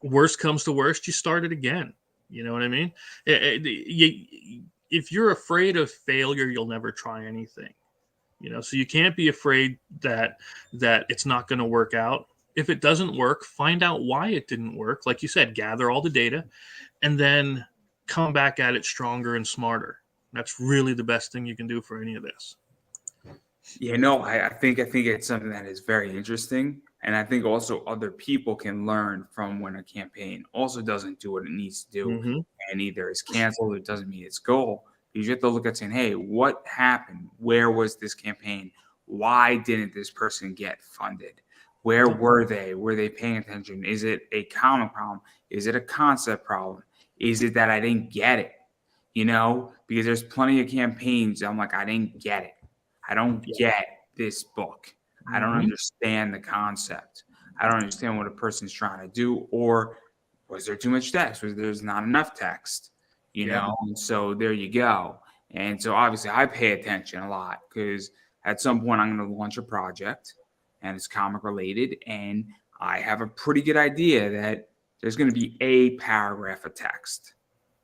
Worst comes to worst, you start it again. You know what I mean? If you're afraid of failure, you'll never try anything. So you can't be afraid that it's not going to work out. If it doesn't work, find out why it didn't work. Like you said, gather all the data and then come back at it stronger and smarter. That's really the best thing you can do for any of this. Yeah, no, I think it's something that is very interesting. And I think also other people can learn from when a campaign also doesn't do what it needs to do, Mm-hmm. and either is canceled or it doesn't meet its goal. You have to look at saying, hey, what happened? Where was this campaign? Why didn't this person get funded? Where were they? Were they paying attention? Is it a common problem? Is it a concept problem? Is it that I didn't get it? Because there's plenty of campaigns. I'm like, I didn't get it. I don't get this book. I don't understand the concept. I don't understand what a person's trying to do. Or was there too much text? Was there's not enough text? And so there you go. And so obviously I pay attention a lot because at some point I'm going to launch a project and it's comic related. And I have a pretty good idea that there's going to be a paragraph of text.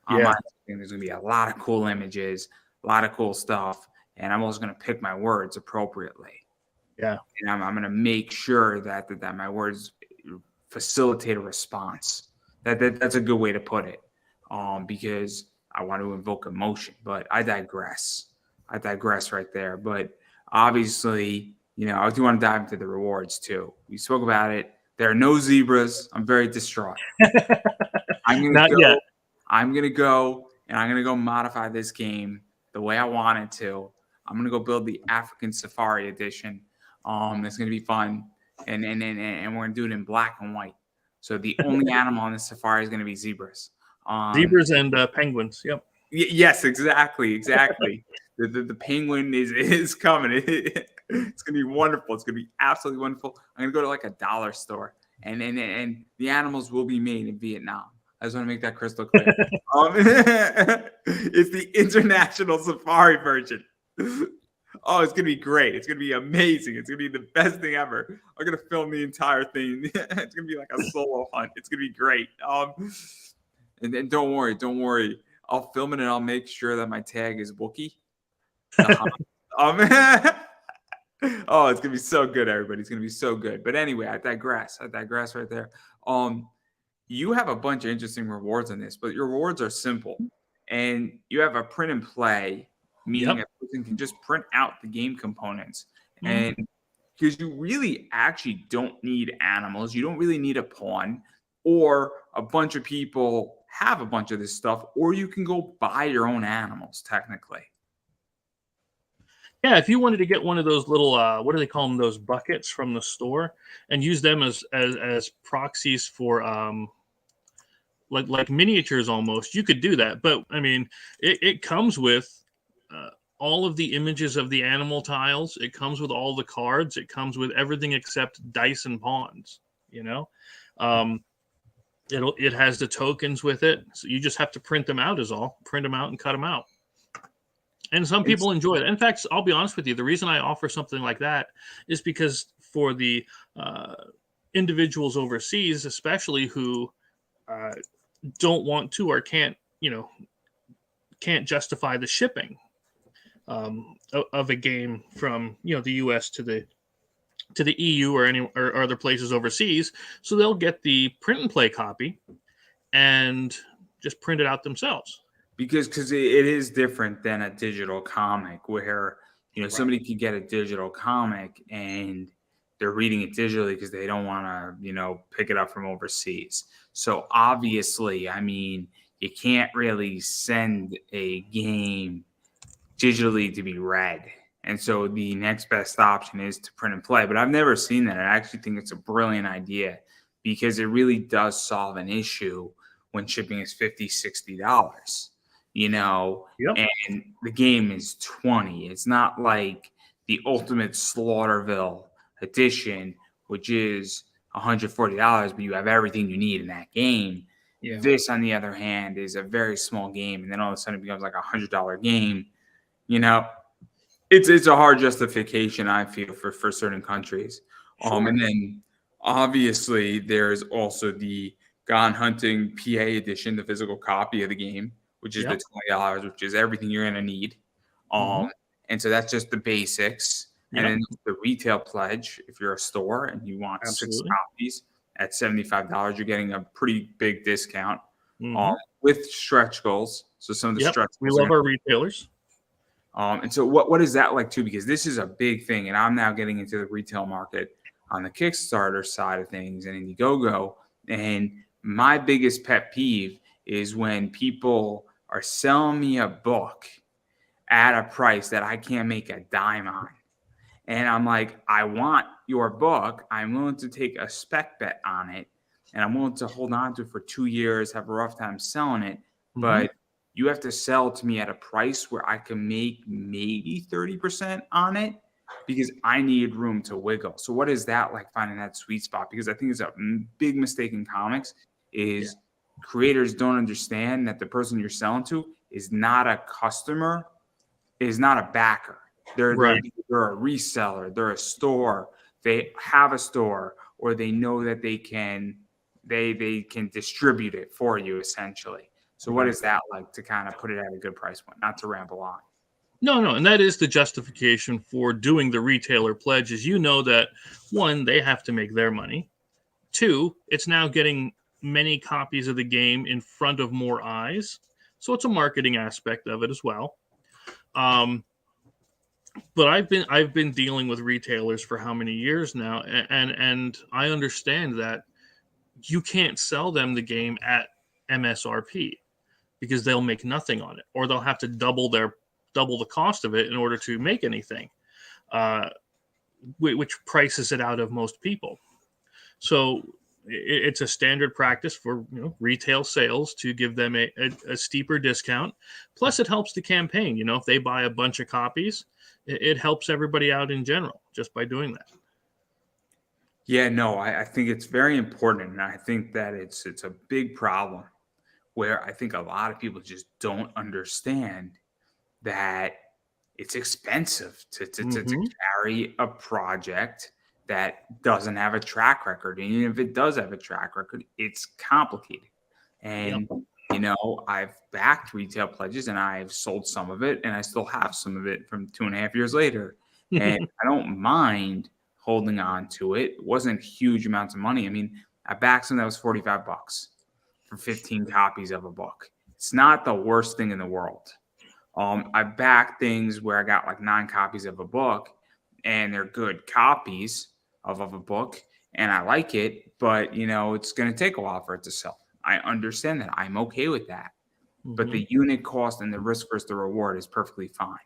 There's going to be a lot of cool images, a lot of cool stuff. And I'm also going to pick my words appropriately. Yeah. And I'm going to make sure that my words facilitate a response. That's a good way to put it. Because I want to invoke emotion. But I digress. Right there. But obviously, I do want to dive into the rewards too. We spoke about it. There are no zebras. I'm very distraught. I'm going to go and I'm going to go modify this game the way I want it to. I'm going to go build the African Safari Edition. It's going to be fun. And we're going to do it in black and white. So the only animal on the safari is going to be zebras. Zebras and penguins. Yep. Yes, exactly. The penguin is coming. It's going to be wonderful. It's going to be absolutely wonderful. I'm going to go to like a dollar store and the animals will be made in Vietnam. I just want to make that crystal clear. It's the international safari version. Oh, it's going to be great. It's going to be amazing. It's going to be the best thing ever. I'm going to film the entire thing. It's going to be like a solo hunt. It's going to be great. And then don't worry. I'll film it and I'll make sure that my tag is Wookiee. Oh, it's going to be so good, everybody. It's going to be so good. But anyway, I digress right there. You have a bunch of interesting rewards on this, but your rewards are simple. And you have a print and play, meaning a person can just print out the game components. And because you really actually don't need animals, you don't really need a pawn, or a bunch of people have a bunch of this stuff, or you can go buy your own animals, technically. Yeah, if you wanted to get one of those little, what do they call them, those buckets from the store, and use them as proxies for like miniatures almost, you could do that. But I mean, it comes with all of the images of the animal tiles. It comes with all the cards. It comes with everything except dice and pawns. It has the tokens with it, so you just have to print them out. Is all. Print them out and cut them out. And some people enjoy it. In fact, I'll be honest with you. The reason I offer something like that is because for the individuals overseas, especially who don't want to or can't justify the shipping of a game from the U.S. to the EU or other places overseas, so they'll get the print and play copy and just print it out themselves. Because it is different than a digital comic where somebody can get a digital comic and they're reading it digitally because they don't want to pick it up from overseas. So obviously, I mean, you can't really send a game digitally to be read. And so the next best option is to print and play. But I've never seen that. I actually think it's a brilliant idea because it really does solve an issue when shipping is $50, $60. And the game is $20. It's not like the Ultimate Slaughterville edition, which is $140, but you have everything you need in that game. Yeah. This, on the other hand, is a very small game, and then all of a sudden it becomes like $100 game. It's a hard justification, I feel, for certain countries. Sure. And then obviously there's also the Gone Hunting PA edition, the physical copy of the game, which is the Yep. $20, which is everything you're going to need. Mhm. And so that's just the basics. And Yep. then the retail pledge, if you're a store and you want 6 Absolutely. copies at $75, you're getting a pretty big discount Mhm. with stretch goals. So some of the Yep. stretch We goals are love our retailers. and so what is that like too? Because this is a big thing, and I'm now getting into the retail market on the Kickstarter side of things and Indiegogo. And my biggest pet peeve is when people are selling me a book at a price that I can't make a dime on. And I'm like, I want your book. I'm willing to take a spec bet on it, and I'm willing to hold on to it for 2 years, have a rough time selling it. Mhm. But you have to sell to me at a price where I can make maybe 30% on it because I need room to wiggle. So what is that like, finding that sweet spot? Because I think it's a big mistake in comics Yeah. is creators don't understand that the person you're selling to is not a customer, is not a backer. They're Right. they're a reseller, they're a store, they have a store, or they know that they can distribute it for you essentially. So what Right. is that like to kind of put it at a good price point? Not to ramble on. No, no, and that is the justification for doing the retailer pledge is you know that one, they have to make their money. Two, it's now getting many copies of the game in front of more eyes. So it's a marketing aspect of it as well. Um, but I've been dealing with retailers for how many years now, and I understand that you can't sell them the game at MSRP because they'll make nothing on it, or they'll have to double the cost of it in order to make anything, uh, which prices it out of most people. So it's a standard practice for retail sales to give them a steeper discount. Plus, it helps the campaign. If they buy a bunch of copies, it helps everybody out in general just by doing that. Yeah, no, I think it's very important, and I think that it's a big problem where I think a lot of people just don't understand that it's expensive to Hmm. carry a project that doesn't have a track record. And even if it does have a track record, it's complicated. Yep. And, I've backed retail pledges and I've sold some of it and I still have some of it from 2.5 years later. And I don't mind holding on to it. It wasn't huge amounts of money. I mean, I backed some that was $45 for 15 copies of a book. It's not the worst thing in the world. I back things where I got like 9 copies of a book and they're good copies of a book and I like it, but it's going to take a while for it to sell. I understand that. I'm okay with that. But Hmm. the unit cost and the risk versus the reward is perfectly fine.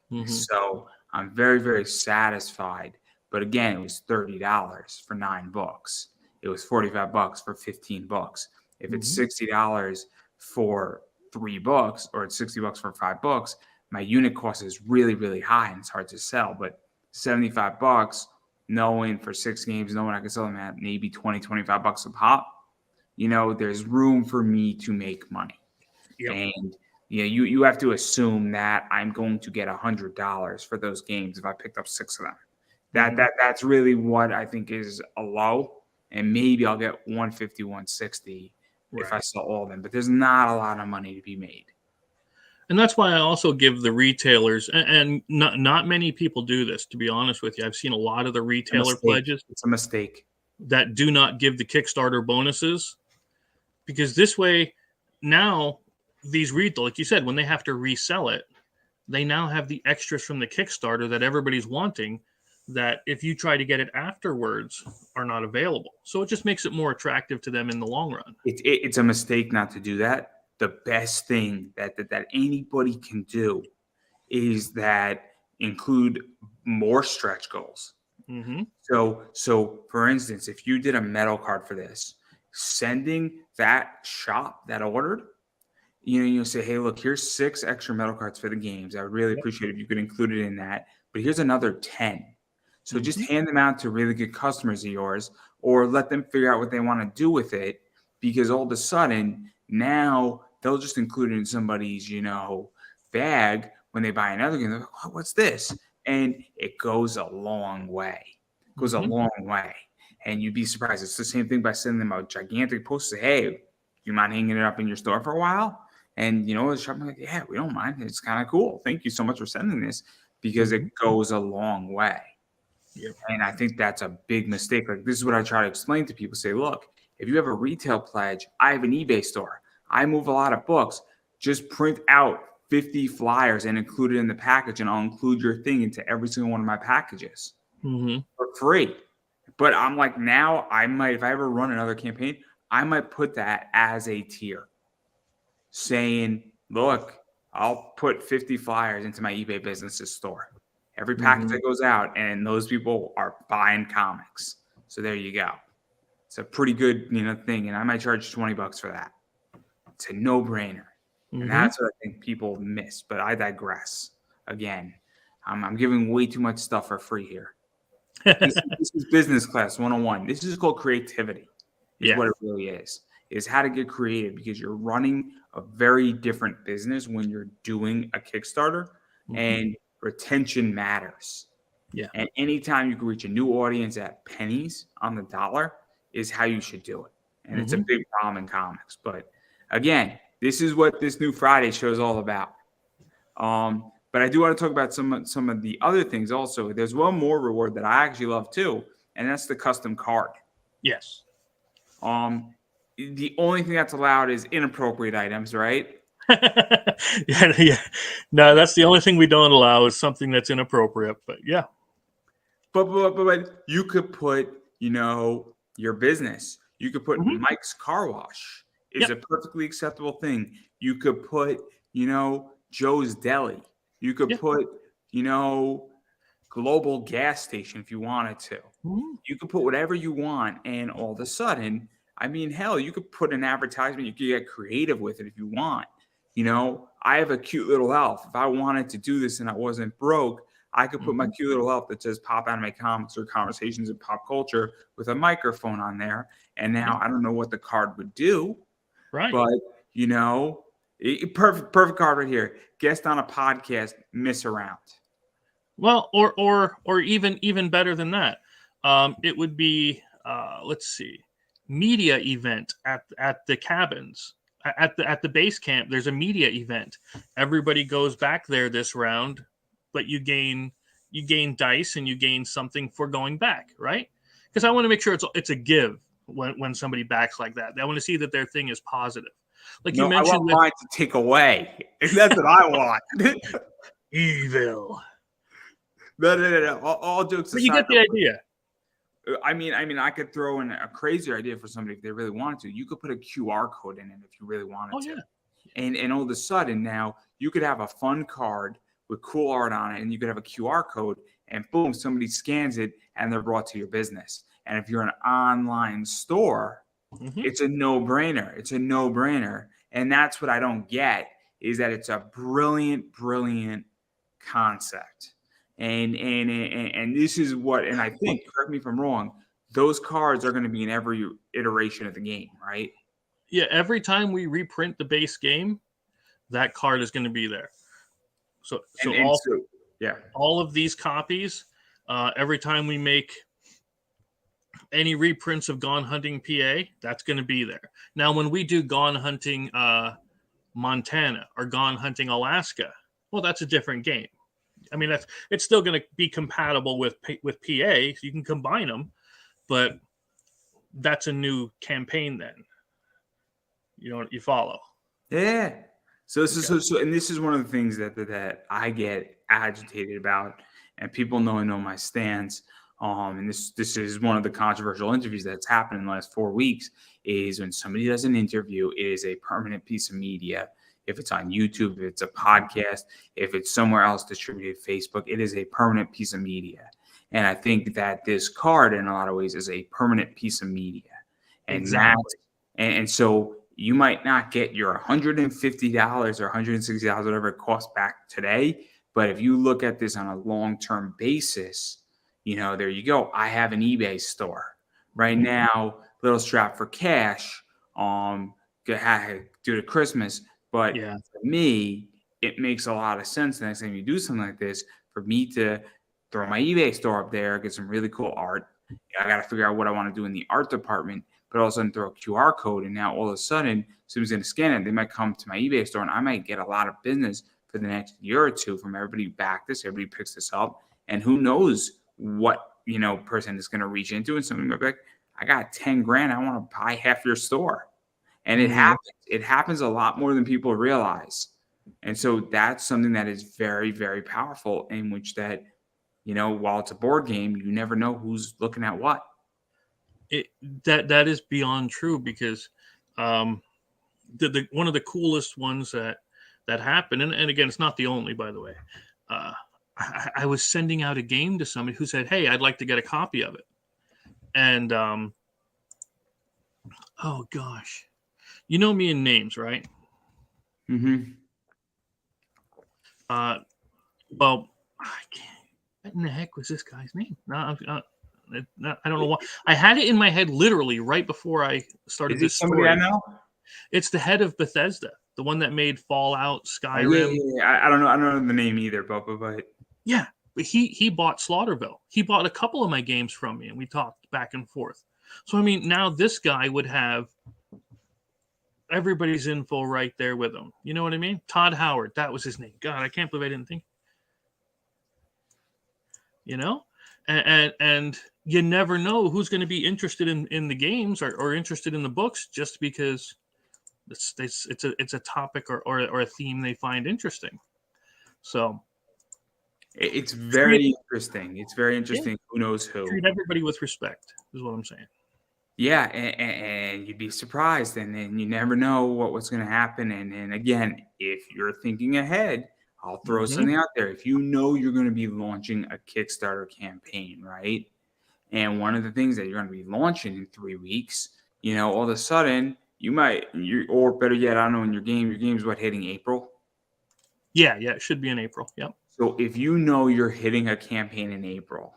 Hmm. So I'm very, very satisfied. But again, it was $30 for 9 books. It was $45 for 15 books. If it's Hmm. $60 for 3 books or it's $60 for 5 books, my unit cost is really, really high and it's hard to sell. But $75, knowing for 6 games, knowing I can sell them at maybe 20, $25 a pop, there's room for me to make money. Yep. And you have to assume that I'm going to get $100 for those games if I picked up 6 of them. Hmm. That's really what I think is a low, and maybe I'll get 150, 160 if I Right. sell all of them. But there's not a lot of money to be made. And that's why I also give the retailers, and not many people do this, to be honest with you. I've seen a lot of the It's a retailer mistake. pledges It's a mistake. that do not give the Kickstarter bonuses because this way, now these retail, like you said, when they have to resell it, they now have the extras from the Kickstarter that everybody's wanting. That if you try to get it afterwards, are not available. So it just makes it more attractive to them in the long run. It's a mistake not to do that. The best thing that anybody can do is that include more stretch goals. Hmm. So for instance, if you did a metal card for this, sending that shop that ordered, you'll say, hey, look, here's 6 extra metal cards for the games. I would really Yep. appreciate if you could include it in that. But here's another 10. So just Hmm. hand them out to really good customers of yours, or let them figure out what they want to do with it. Because all of a sudden, now they'll just include it in somebody's, bag when they buy another game. They're like, oh, what's this? And it goes a long way. Goes a Hmm. long way. And you'd be surprised. It's the same thing by sending them a gigantic post. Say, hey, do you mind hanging it up in your store for a while? And the shop like, yeah, we don't mind. It's kind of cool. Thank you so much for sending this, because it goes a long way. Yep. And I think that's a big mistake. Like, this is what I try to explain to people. Say, look, if you have a retail pledge, I have an eBay store. I move a lot of books. Just print out 50 flyers and include it in the package, and I'll include your thing into every single one of my packages for free. But I'm like, now I might, if I ever run another campaign, I might put that as a tier, saying, look, I'll put 50 flyers into my eBay business's store. Every package that goes out, and those people are buying comics. So there you go. It's a pretty good, thing, and I might charge $20 for that. It's a no-brainer, and that's what I think people miss. But I digress. Again, I'm giving way too much stuff for free here. This is business class 101. This is called creativity. Is what it really is how to get creative, because you're running a very different business when you're doing a Kickstarter, and retention matters. Yeah. And anytime you can reach a new audience at pennies on the dollar is how you should do it. And it's a big problem in comics. But again, this is what this new Friday show is all about. But I do want to talk about some of the other things also. There's one more reward that I actually love too, and that's the custom card. Yes. The only thing that's allowed is inappropriate items, right? yeah. No, that's the only thing we don't allow, is something that's inappropriate. But yeah. But you could put, your business. You could put Mike's Car Wash is a perfectly acceptable thing. You could put, Joe's Deli. You could put, Global Gas Station if you wanted to. You could put whatever you want, and all of a sudden, I mean, hell, you could put an advertisement. You could get creative with it if you want. I have a cute little elf. If I wanted to do this and I wasn't broke, I could put my cute little elf that says Pop Anime Comics or Conversations in Pop Culture with a microphone on there. And now I don't know what the card would do. Right. But, perfect card right here. Guest on a podcast, miss around. Well, or even better than that. It would be, let's see, media event at the cabins. At the base camp, there's a media event. Everybody goes back there this round, but you gain dice and you gain something for going back, right? Because I want to make sure it's a give when somebody backs like that. I want to see that their thing is positive. Like you mentioned, I want mine to take away. That's what I want. Evil. No. All jokes aside, but you get the idea. I mean, I could throw in a crazier idea for somebody if they really wanted to. You could put a QR code in it if you really wanted to. Yeah. And all of a sudden now you could have a fun card with cool art on it, and you could have a QR code, and boom, somebody scans it and they're brought to your business. And if you're an online store, it's a no-brainer. It's a no-brainer. And that's what I don't get, is that it's a brilliant concept. And this is what, and I think, correct me if I'm wrong, those cards are going to be in every iteration of the game, right? Yeah, every time we reprint the base game, that card is going to be there. So all of these copies, every time we make any reprints of Gone Hunting PA, that's going to be there. Now, when we do Gone Hunting Montana or Gone Hunting Alaska, well, that's a different game. I mean, it's still going to be compatible with PA. So you can combine them, but that's a new campaign then. You follow. Yeah. So and this is one of the things that I get agitated about, and people know my stance. And this is one of the controversial interviews that's happened in the last 4 weeks, is when somebody does an interview, it is a permanent piece of media. If it's on YouTube, if it's a podcast, if it's somewhere else distributed, Facebook, it is a permanent piece of media. And I think that this card, in a lot of ways, is a permanent piece of media. And exactly. And so you might not get your $150 or $160, whatever it costs, back today. But if you look at this on a long-term basis, there you go. I have an eBay store right now, little strap for cash, due to Christmas. But for me, it makes a lot of sense the next time you do something like this, for me to throw my eBay store up there, get some really cool art, I got to figure out what I want to do in the art department, but all of a sudden throw a QR code. And now all of a sudden, someone's going to scan it. They might come to my eBay store and I might get a lot of business for the next year or two from everybody who backed this, everybody picks this up. And who knows what, person is going to reach into, and somebody might be like, I got 10 grand. I want to buy half your store. And it happens. It happens a lot more than people realize. And so that's something that is very, very powerful, in which that, while it's a board game, you never know who's looking at what. That is beyond true, because the one of the coolest ones that happened, and again, it's not the only, by the way. I was sending out a game to somebody who said, "Hey, I'd like to get a copy of it," and oh gosh, you know me in names, right? Mm-hmm. Well, I can't. What in the heck was this guy's name? No, I don't know why. I had it in my head literally right before I started this somebody story. I know? It's the head of Bethesda, the one that made Fallout, Skyrim. Yeah. I don't know the name either, but yeah, but he bought Slaughterville. He bought a couple of my games from me, and we talked back and forth. So I mean, now this guy would have everybody's info right there with him. You know what I mean? Todd Howard, that was his name. God, I can't believe I didn't think. And you never know who's going to be interested in the games or interested in the books, just because it's a topic or a theme they find interesting. So it's very interesting. It's very interesting. Yeah. Who knows who? Treat everybody with respect is what I'm saying. Yeah, and you'd be surprised, and then you never know what's going to happen. And again, if you're thinking ahead, I'll throw something out there. If you know you're going to be launching a Kickstarter campaign, right? And one of the things that you're going to be launching in 3 weeks, all of a sudden or better yet, I don't know, in your game's what, hitting April? Yeah, it should be in April. Yep. So if you know you're hitting a campaign in April,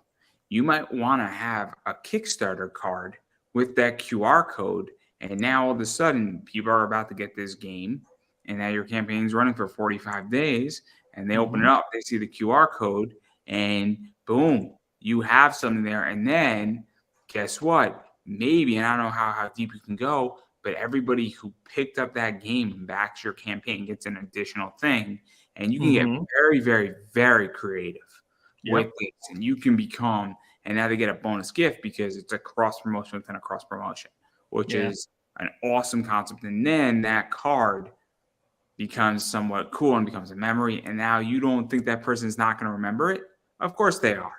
you might want to have a Kickstarter card with that QR code. And now all of a sudden, people are about to get this game. And now your campaign's running for 45 days, and they open it up, they see the QR code, and boom, you have something there. And then guess what? Maybe, and I don't know how deep you can go, but everybody who picked up that game and backs your campaign gets an additional thing. And you can get very, very, very creative with this. And you can become, and now they get a bonus gift because it's a cross promotion within a cross promotion, which is an awesome concept. And then that card becomes somewhat cool and becomes a memory. And now you don't think that person's not going to remember it. Of course they are.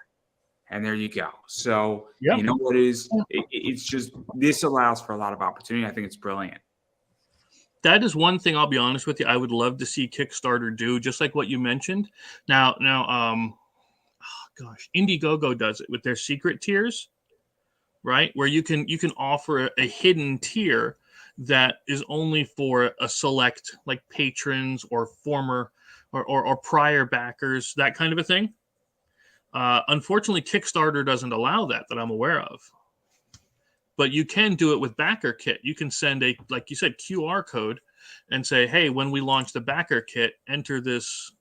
And there you go. So you know what is, it's just, this allows for a lot of opportunity. I think it's brilliant. That is one thing, I'll be honest with you, I would love to see Kickstarter do, just like what you mentioned. Now, Indiegogo does it with their secret tiers, right? Where you can offer a hidden tier that is only for a select, like, patrons or former or prior backers, that kind of a thing. Unfortunately, Kickstarter doesn't allow that I'm aware of. But you can do it with Backer Kit. You can send a, like you said, QR code and say, hey, when we launch the Backer Kit, enter this,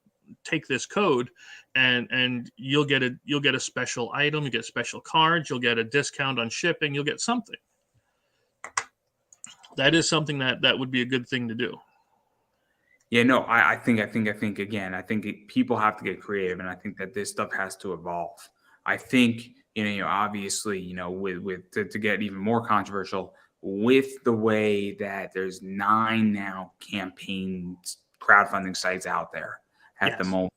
take this code, and you'll get a special item, you get special cards, you'll get a discount on shipping, you'll get something. That is something that would be a good thing to do. Yeah, no, I think again, I think people have to get creative, and I think that this stuff has to evolve. I think, obviously, with to get even more controversial, with the way that there's 9 now campaign crowdfunding sites out there at the moment.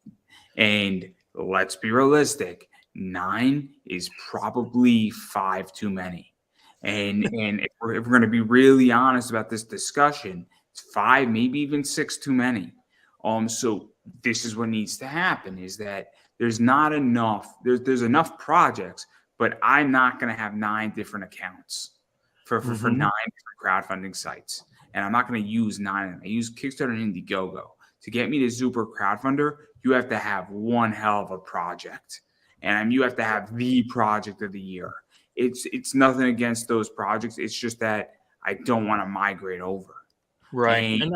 And let's be realistic, 9 is probably 5 too many. And if we're going to be really honest about this discussion, it's 5, maybe even 6 too many. So this is what needs to happen, is that there's not enough, there's enough projects, but I'm not going to have 9 different accounts for 9 different crowdfunding sites. And I'm not going to use 9 of them. I use Kickstarter and Indiegogo. To get me to Super Crowdfunder, you have to have one hell of a project. And you have to have the project of the year. It's nothing against those projects. It's just that I don't want to migrate over. Right. And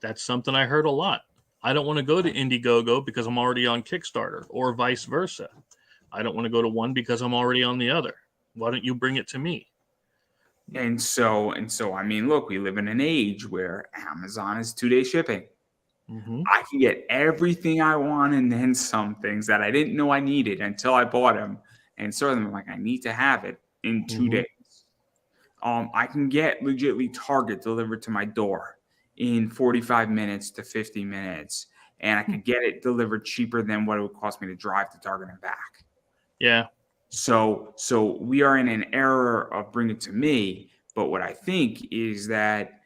that's something I heard a lot. I don't want to go to Indiegogo because I'm already on Kickstarter, or vice versa. I don't want to go to one because I'm already on the other. Why don't you bring it to me? And so, I mean, look, we live in an age where Amazon is 2-day shipping. Mm-hmm. I can get everything I want and then some things that I didn't know I needed until I bought them and saw them. I'm like, I need to have it in 2 Mm-hmm. days. I can get legitly Target delivered to my door in 45 minutes to 50 minutes, and I could get it delivered cheaper than what it would cost me to drive to Target and back. Yeah. So we are in an era of bring it to me, but what I think is that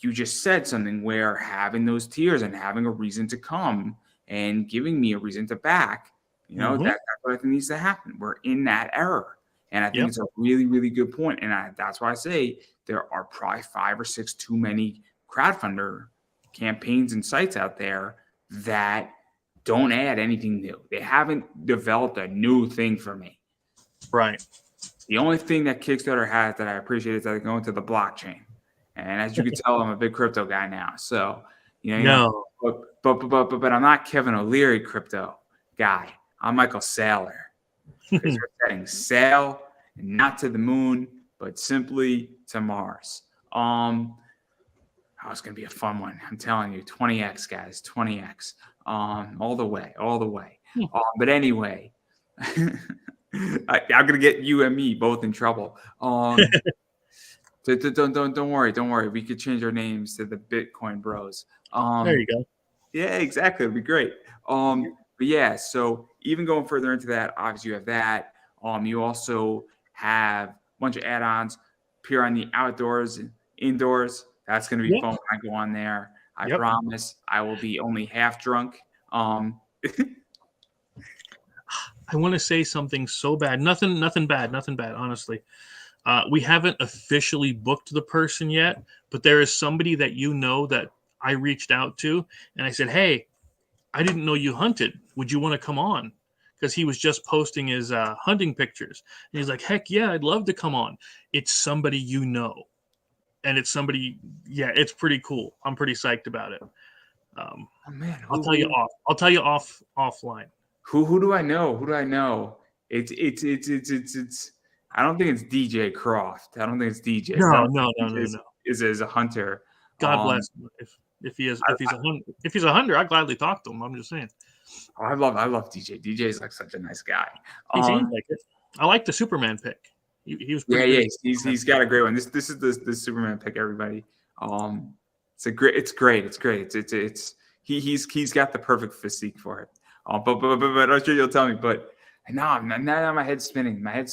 you just said something where having those tiers and having a reason to come and giving me a reason to back, Mm-hmm. that's what I think needs to happen. We're in that era. And I think Yep. it's a really, really good point. And that's why I say there are probably 5 or 6 too many crowdfunder campaigns and sites out there that don't add anything new. They haven't developed a new thing for me. Right. The only thing that Kickstarter has that I appreciate is that they go into the blockchain. And as you can tell, I'm a big crypto guy now. So, No. but I'm not Kevin O'Leary crypto guy. I'm Michael Saylor. Because we're setting sail not to the moon, but simply to Mars. Oh, it's gonna be a fun one. I'm telling you, 20x guys, 20x. All the way. But anyway, I'm gonna get you and me both in trouble. Don't worry. We could change our names to the Bitcoin Bros. There you go. Yeah, exactly. It'd be great. But yeah, so even going further into that, obviously you have that. You also have a bunch of add-ons appear on the outdoors and indoors. That's going to be Yep. fun when I go on there. I Yep. promise I will be only half drunk. I want to say something so bad. Nothing bad, honestly. We haven't officially booked the person yet, but there is somebody that that I reached out to, and I said, hey, I didn't know you hunted. Would you want to come on? Because he was just posting his hunting pictures. And he's like, heck yeah, I'd love to come on. It's somebody you know. And it's somebody, yeah, it's pretty cool. I'm pretty psyched about it. Oh man, I'll tell you offline. Who do I know? Who do I know? It's I don't think it's DJ Croft. I don't think it's DJ. No. Is a hunter. God bless him. If he's a hunter, I'd gladly talk to him. I'm just saying. I love DJ. DJ is like such a nice guy. He seems like it. I like the Superman pick. He was pretty yeah. good. He's got a great one. This is the Superman pick. Everybody. It's great. He's got the perfect physique for it. But I'm sure you'll tell me. But now my head's spinning. I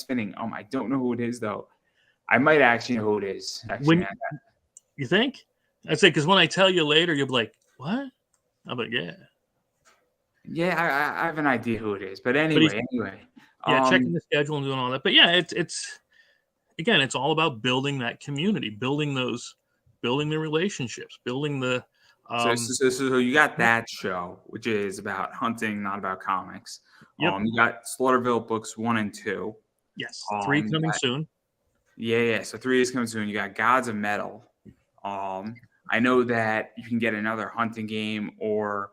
don't know who it is though. I might actually know who it is. Actually, you think? I'd say because when I tell you later, you'll be like, "What?" I'm like, "Yeah." Yeah, I have an idea who it is. But anyway. Yeah, checking the schedule and doing all that. But yeah, it's again, it's all about building that community, building the relationships, building the. So you got that show, which is about hunting, not about comics. Yep. You got Slaughterville books 1 and 2. Yes, 3 coming soon. Yeah. So 3 is coming soon. You got Gods of Metal. I know that you can get another hunting game or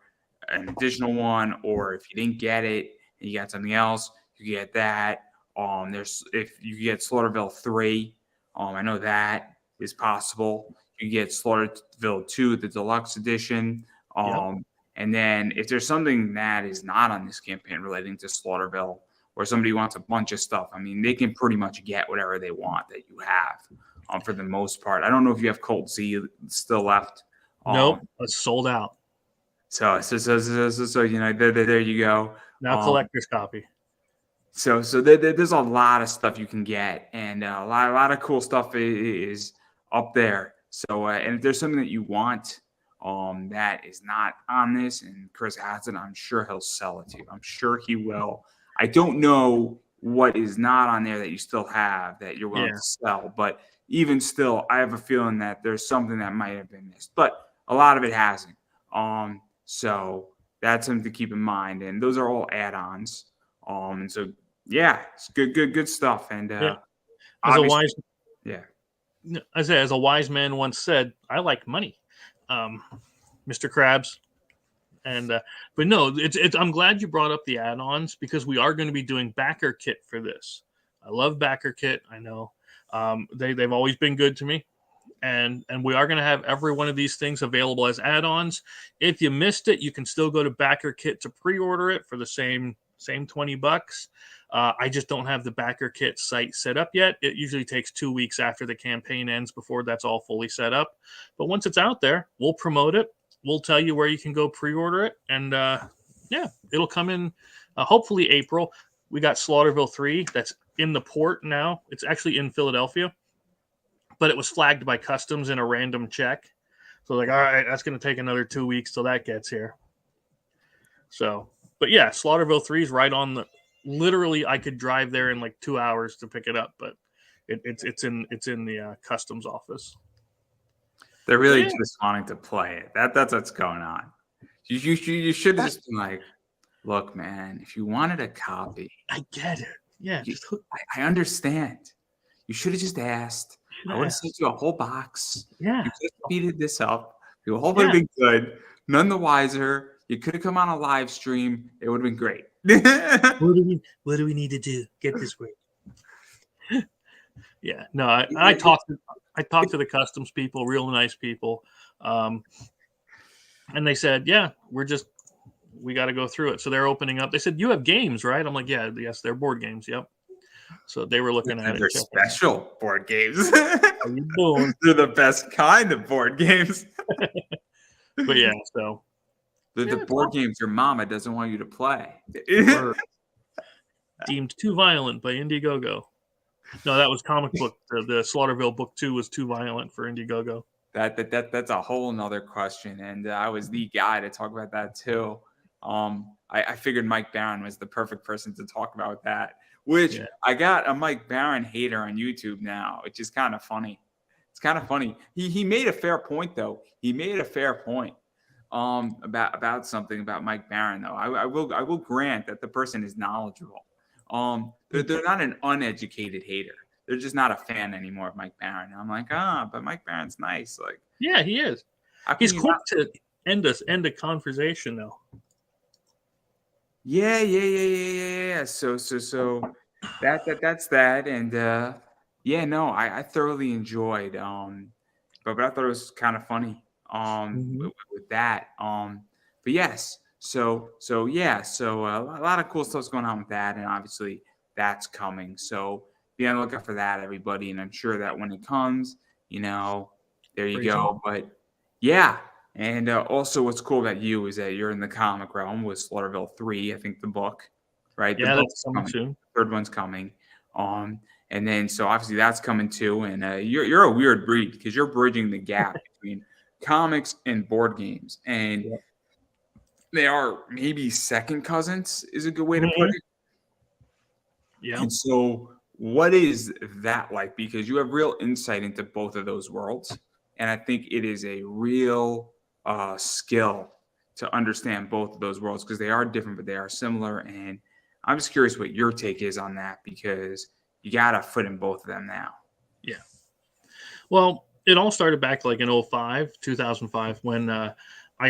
an additional one, or if you didn't get it and you got something else, you get that. If you get Slaughterville 3, I know that is possible. You get Slaughterville 2, the deluxe edition. And then if there's something that is not on this campaign relating to Slaughterville, or somebody wants a bunch of stuff, I mean, they can pretty much get whatever they want that you have. For the most part, I don't know if you have Colt Z still left. Nope, it's sold out. So there you go. Now collector's copy. So there's a lot of stuff you can get, and a lot of cool stuff is up there. So and if there's something that you want, that is not on this, and Chris has it, I'm sure he'll sell it to you. I'm sure he will. I don't know what is not on there that you still have that you're willing to sell, but even still, I have a feeling that there's something that might have been missed, but a lot of it hasn't. So that's something to keep in mind, and those are all add-ons. And so yeah, it's good stuff. And as a wise man once said, I like money. Mr. Krabs, And but no, it's I'm glad you brought up the add-ons, because we are going to be doing backer kit for this. I love backer kit. I know they've always been good to me, and we are going to have every one of these things available as add-ons. If you missed it, you can still go to backer kit to pre-order it for the same $20. I just don't have the backer kit site set up yet. It usually takes 2 weeks after the campaign ends before that's all fully set up. But once it's out there, we'll promote it. We'll tell you where you can go pre-order it, and yeah, it'll come in hopefully April. We got Slaughterville 3 that's in the port now. It's actually in Philadelphia, but it was flagged by customs in a random check. So like, all right, that's going to take another 2 weeks till that gets here. So, but yeah, Slaughterville 3 is right on the. Literally, I could drive there in like 2 hours to pick it up, but it's in the customs office. They're really just wanting to play it. That's what's going on. You should have just been like, look, man, if you wanted a copy, I get it. Yeah, I understand. You should have just asked. I would have sent you a whole box. Yeah, you could have speeded this up. It would have been good. None the wiser. You could have come on a live stream. It would have been great. What do we need to do? Get this way. Yeah, no, I talked to the customs people, real nice people, and they said, yeah, we got to go through it. So they're opening up. They said, you have games, right? I'm like, yeah, yes, they're board games. Yep. So they were looking at it. They're special board games. How you doing? They're the best kind of board games. But yeah, so the board games your mama doesn't want you to play. Deemed too violent by Indiegogo. No, that was comic book. The Slaughterville book 2 was too violent for Indiegogo. That's a whole nother question, and I was the guy to talk about that too. I figured Mike Barron was the perfect person to talk about that. Which I got a Mike Barron hater on YouTube now, which is kind of funny. It's kind of funny. He made a fair point though. He made a fair point about something about Mike Barron though. I will grant that the person is knowledgeable. They're not an uneducated hater. They're just not a fan anymore of Mike Barron. I'm like, but Mike Barron's nice. Like, yeah, he is. He's quick to end a conversation though. Yeah. So that's that, and I thoroughly enjoyed. But I thought it was kind of funny. With that. But yes. So a lot of cool stuff's going on with that, and obviously that's coming. So be on the lookout for that, everybody. And I'm sure that when it comes, there you go. But yeah. And also what's cool about you is that you're in the comic realm with Slaughterville 3, I think the book, right? Yeah, the that's coming soon. The third one's coming. And then so obviously that's coming too. And you're a weird breed because you're bridging the gap between comics and board games. And they are maybe second cousins is a good way to put it. Yeah. And so what is that like? Because you have real insight into both of those worlds. And I think it is a real skill to understand both of those worlds because they are different, but they are similar. And I'm just curious what your take is on that because you got a foot in both of them now. Yeah. Well, it all started back like in 2005, when I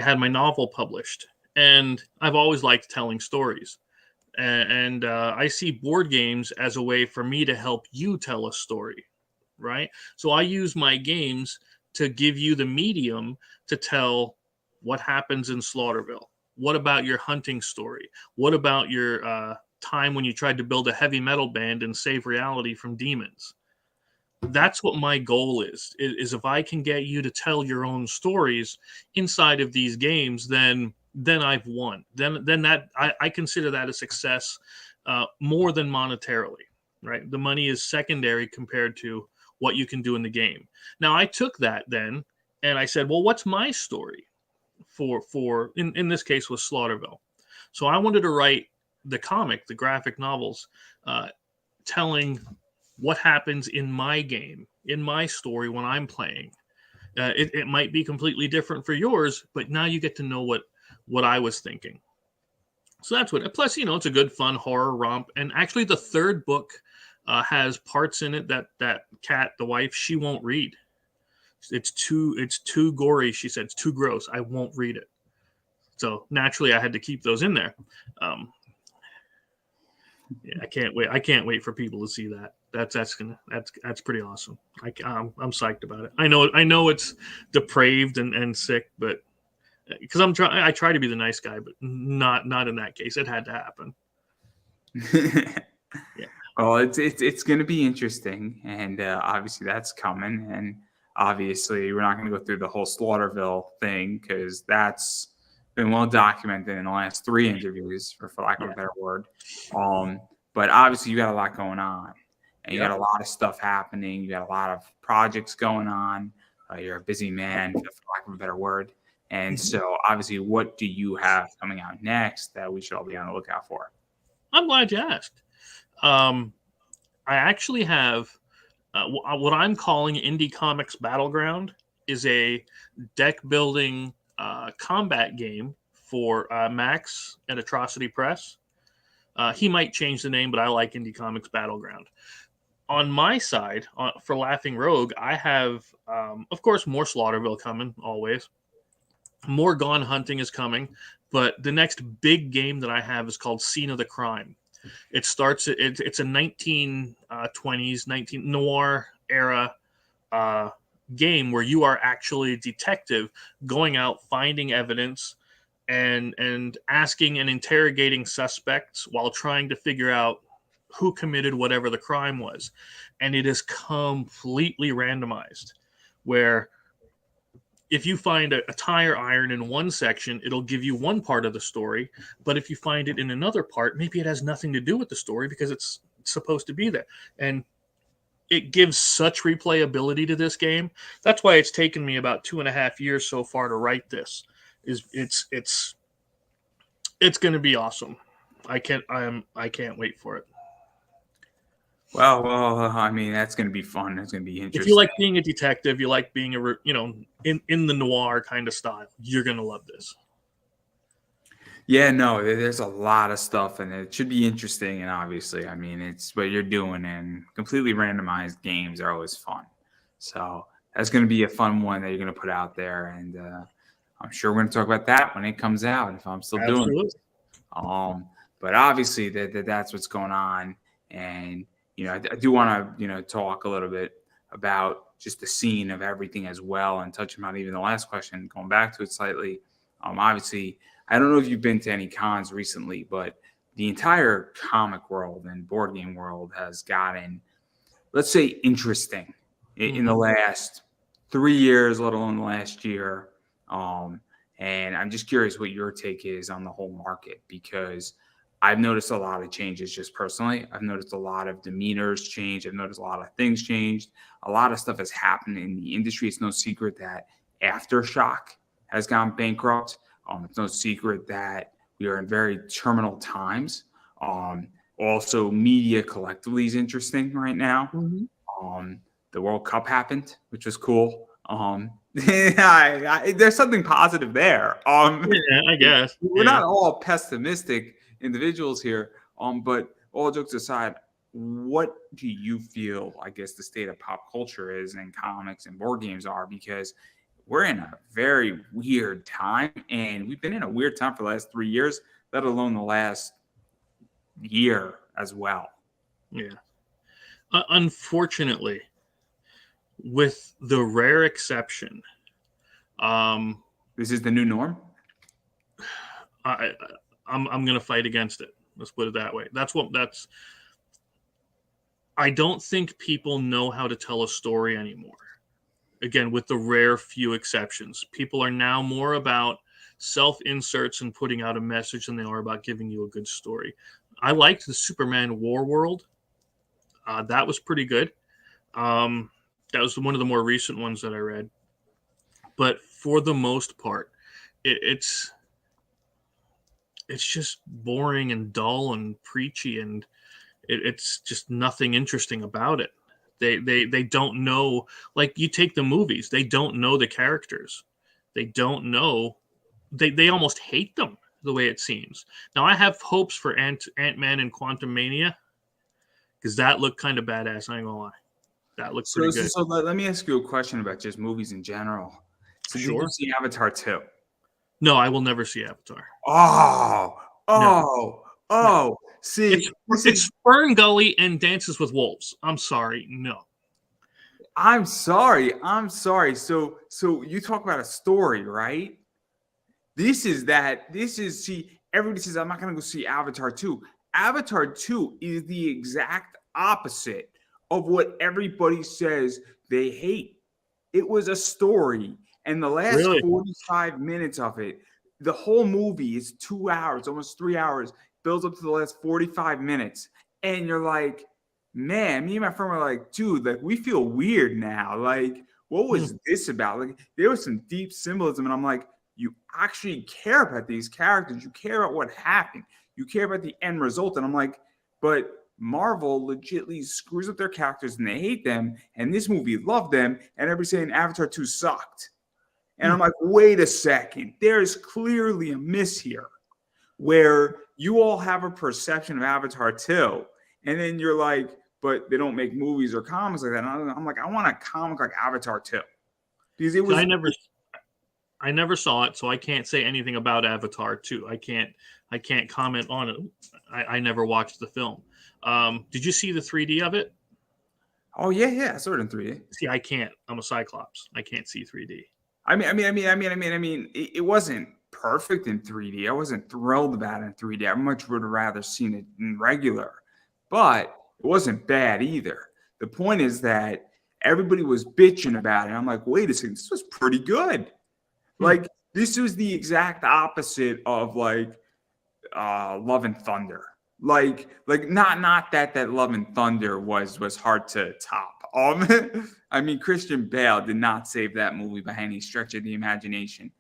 had my novel published. And I've always liked telling stories. And I see board games as a way for me to help you tell a story, right? So I use my games to give you the medium to tell what happens in Slaughterville. What about your hunting story? What about your time when you tried to build a heavy metal band and save reality from demons? That's what my goal is if I can get you to tell your own stories inside of these games, then I've won. Then that I consider that a success more than monetarily, right? The money is secondary compared to what you can do in the game. Now I took that then and I said, well, what's my story for in this case was Slaughterville. So I wanted to write the comic, the graphic novels, telling what happens in my game, in my story when I'm playing. It might be completely different for yours, but now you get to know what I was thinking. So that's what. Plus, it's a good, fun horror romp. And actually, the third book has parts in it that Kat, the wife, she won't read. It's too gory. She said it's too gross. I won't read it. So naturally, I had to keep those in there. Yeah, I can't wait. I can't wait for people to see that. That's pretty awesome. I'm psyched about it. I know it's depraved and sick, but because I try to be the nice guy, but not in that case. It had to happen. Yeah. Well, it's going to be interesting, and obviously that's coming, and obviously we're not going to go through the whole Slaughterville thing because that's been well documented in the last 3 interviews, for lack of a better word. But obviously you got a lot going on, and you got a lot of stuff happening. You got a lot of projects going on. You're a busy man, for lack of a better word. And so, obviously, what do you have coming out next that we should all be on the lookout for? I'm glad you asked. I actually have what I'm calling Indie Comics Battleground is a deck building combat game for Max at Atrocity Press. He might change the name, but I like Indie Comics Battleground. On my side, for Laughing Rogue, I have, of course, more Slaughterville coming, always. More Gone Hunting is coming, but the next big game that I have is called Scene of the Crime. It starts. It's a 1920s, 19 noir era game where you are actually a detective going out finding evidence and asking and interrogating suspects while trying to figure out who committed whatever the crime was, and it is completely randomized, where if you find a tire iron in one section, it'll give you one part of the story. But if you find it in another part, maybe it has nothing to do with the story because it's supposed to be there. And it gives such replayability to this game. That's why it's taken me about 2.5 years so far to write this. It's going to be awesome. I can't wait for it. Well, I mean, that's going to be fun. That's going to be interesting. If you like being a detective, you like being in the noir kind of style, you're going to love this. Yeah, no, there's a lot of stuff, and it should be interesting. And obviously, I mean, it's what you're doing, and completely randomized games are always fun. So that's going to be a fun one that you're going to put out there, and I'm sure we're going to talk about that when it comes out. If I'm still doing it, but obviously that's what's going on, and I do want to talk a little bit about just the scene of everything as well, and touching on even the last question, going back to it slightly. Obviously, I don't know if you've been to any cons recently, but the entire comic world and board game world has gotten, let's say, interesting in the last 3 years, let alone the last year. And I'm just curious what your take is on the whole market, because I've noticed a lot of changes just personally. I've noticed a lot of demeanors change. I've noticed a lot of things changed. A lot of stuff has happened in the industry. It's no secret that Aftershock has gone bankrupt. It's no secret that we are in very terminal times. Also, media collectively is interesting right now. The World Cup happened, which was cool. There's something positive there. Yeah, I guess. We're not all pessimistic individuals here. But all jokes aside, what do you feel, I guess, the state of pop culture is and comics and board games are? Because we're in a very weird time, and we've been in a weird time for the last 3 years, let alone the last year as well. Yeah. Unfortunately, with the rare exception, this is the new norm. I'm going to fight against it. Let's put it that way. I don't think people know how to tell a story anymore. Again, with the rare few exceptions, people are now more about self-inserts and putting out a message than they are about giving you a good story. I liked the Superman War World. That was pretty good. That was one of the more recent ones that I read. But for the most part, it's just boring and dull and preachy, and it's just nothing interesting about it. They don't know, like you take the movies, they don't know the characters. They don't know, they almost hate them the way it seems. Now I have hopes for Ant-Man and Quantumania because that looked kind of badass. I ain't gonna lie. That looks pretty good. So let me ask you a question about just movies in general. So Sure. did you see Avatar 2? No, I will never see Avatar. Oh, No, oh, no. oh. See, this is. It's Fern Gully and Dances with Wolves. I'm sorry, no. I'm sorry. I'm sorry. So you talk about a story, right? This is that. This is see. Everybody says I'm not gonna go see Avatar 2. Avatar 2 is the exact opposite of what everybody says they hate. It was a story, and the last Really? 45 minutes of it, the whole movie is 2 hours, almost 3 hours, builds up to the last 45 minutes. And you're like, man, me and my friend were like, dude, like we feel weird now. Like, what was this about? Like, there was some deep symbolism, and I'm like, you actually care about these characters, you care about what happened, you care about the end result. And I'm like, but Marvel legitly screws up their characters and they hate them, and this movie loved them, and everybody's saying Avatar 2 sucked. And I'm like, wait a second, there's clearly a miss here where you all have a perception of Avatar 2, and then you're like, but they don't make movies or comics like that. And I'm like, I want a comic like Avatar 2. Because it So was I never saw it, so I can't say anything about Avatar 2. I can't comment on it. I never watched the film. Did you see the 3D of it? oh yeah, I saw it in 3D. See, I can't. I'm a Cyclops. I can't see 3D. It wasn't perfect in 3D. I wasn't thrilled about it in 3D. I much would have rather seen it in regular, but it wasn't bad either. The point is that everybody was bitching about it. I'm like, wait a second, this was pretty good. Like, this was the exact opposite of like Love and Thunder. Like not that Love and Thunder was hard to top. I mean, Christian Bale did not save that movie by any stretch of the imagination.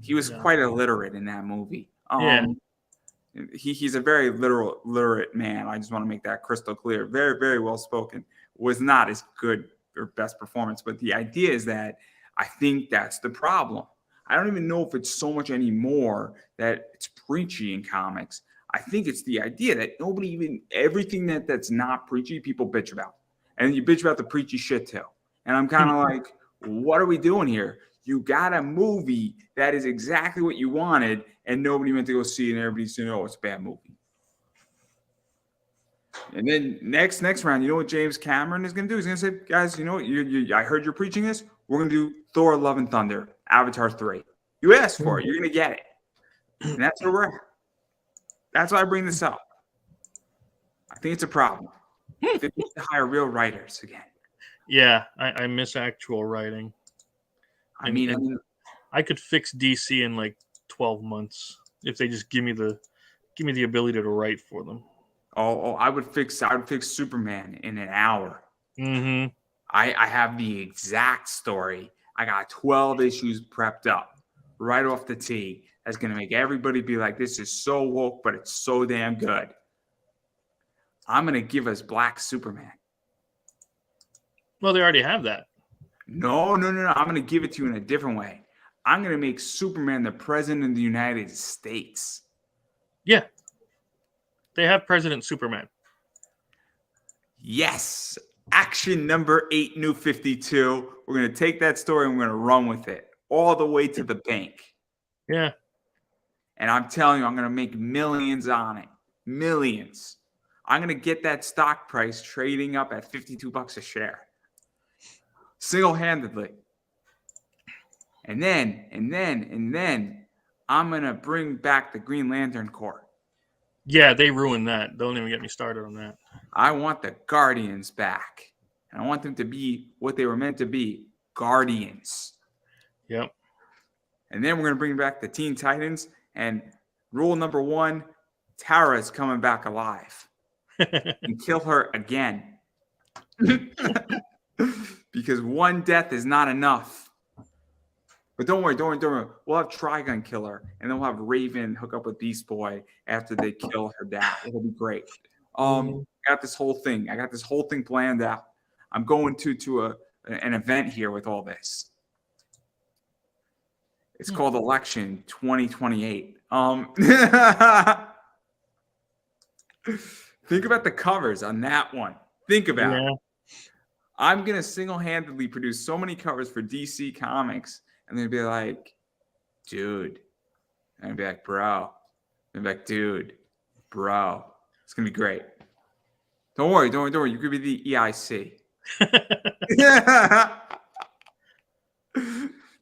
He was quite illiterate in that movie. Yeah. He's a very literate man. I just want to make that crystal clear. Very, very well spoken. Was not as good or best performance, but the idea is that I think that's the problem. I don't even know if it's so much anymore that it's preachy in comics. I think it's the idea that nobody even everything that's not preachy, people bitch about. And you bitch about the preachy shit too. And I'm kind of like, what are we doing here? You got a movie that is exactly what you wanted, and nobody went to go see it, and everybody's saying, oh, it's a bad movie. And then next round, you know what James Cameron is going to do? He's going to say, guys, you know what? I heard you're preaching this. We're going to do Thor: Love and Thunder, Avatar 3. You asked for it. You're going to get it. And that's where we're at. That's why I bring this up. I think it's a problem. I think we need to hire real writers again. Yeah, I miss actual writing. I mean, I could fix DC in like 12 months if they just give me the ability to write for them. Oh, I would fix Superman in an hour. Mm-hmm. I have the exact story. I got 12 issues prepped up right off the tee. That's going to make everybody be like, this is so woke, but it's so damn good. I'm going to give us Black Superman. Well, they already have that. No. I'm going to give it to you in a different way. I'm going to make Superman the president of the United States. Yeah. They have President Superman. Yes. Action number 8, New 52. We're going to take that story and we're going to run with it all the way to the bank. Yeah. And I'm telling you, I'm going to make millions on it. Millions. I'm going to get that stock price trading up at $52 a share. Single-handedly. And then I'm going to bring back the Green Lantern Corps. Yeah, they ruined that. Don't even get me started on that. I want the Guardians back. And I want them to be what they were meant to be, Guardians. Yep. And then we're going to bring back the Teen Titans. And rule number 1, Tara's coming back alive. And kill her again. Because one death is not enough. But don't worry. We'll have Trigon kill her, and then we'll have Raven hook up with Beast Boy after they kill her dad. It'll be great. I got this whole thing planned out. I'm going to an event here with all this. It's called Election 2028. Think about the covers on that one. Think about it. I'm going to single-handedly produce so many covers for DC Comics, and they'd be like, dude, And I'd be like, bro. I'd be like, dude, bro. It's gonna be great. Don't worry. You could be the EIC. Yeah.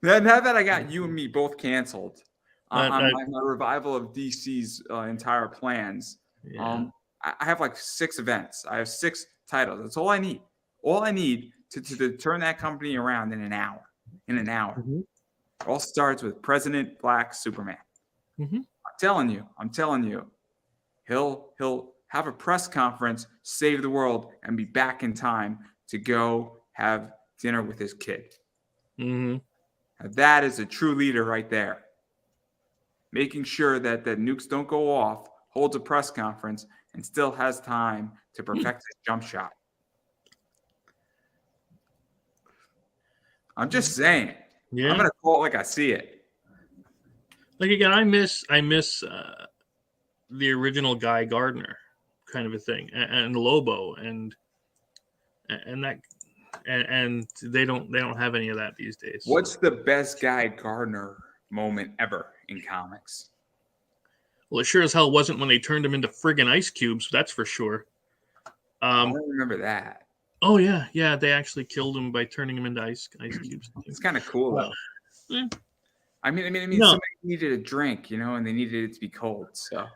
Now that I got you and me both canceled on my revival of DC's entire plans, Yeah. I have like 6 events. I have 6 titles. That's all I need. All I need to turn that company around in an hour. Mhm. All starts with President Black Superman. Mhm. I'm telling you, he'll have a press conference, save the world, and be back in time to go have dinner with his kid. Mhm. Now, that is a true leader right there. Making sure that the nukes don't go off, holds a press conference, and still has time to perfect his jump shot. I'm just saying. Yeah. I'm gonna call it like I see it. Like again, I miss the original Guy Gardner kind of a thing, and Lobo, and that, and they don't have any of that these days. What's the best Guy Gardner moment ever in comics? Well, it sure as hell wasn't when they turned him into friggin' ice cubes. That's for sure. I don't remember that. Oh yeah, they actually killed him by turning him into ice cubes. It's kind of cool though. Yeah. I mean, No. somebody needed a drink, and they needed it to be cold. So,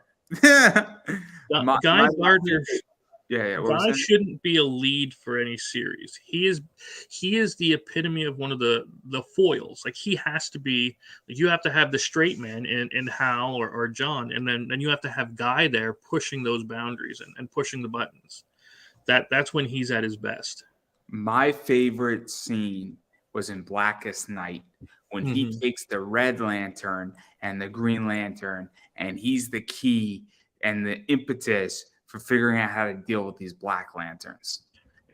Guy Gardner. Yeah. Guy shouldn't be a lead for any series. He is the epitome of one of the foils. Like he has to be. Like you have to have the straight man in Hal or John, and then you have to have Guy there pushing those boundaries and pushing the buttons. That's when he's at his best. My favorite scene was in Blackest Night when he takes the Red Lantern and the Green Lantern, and he's the key and the impetus for figuring out how to deal with these Black Lanterns.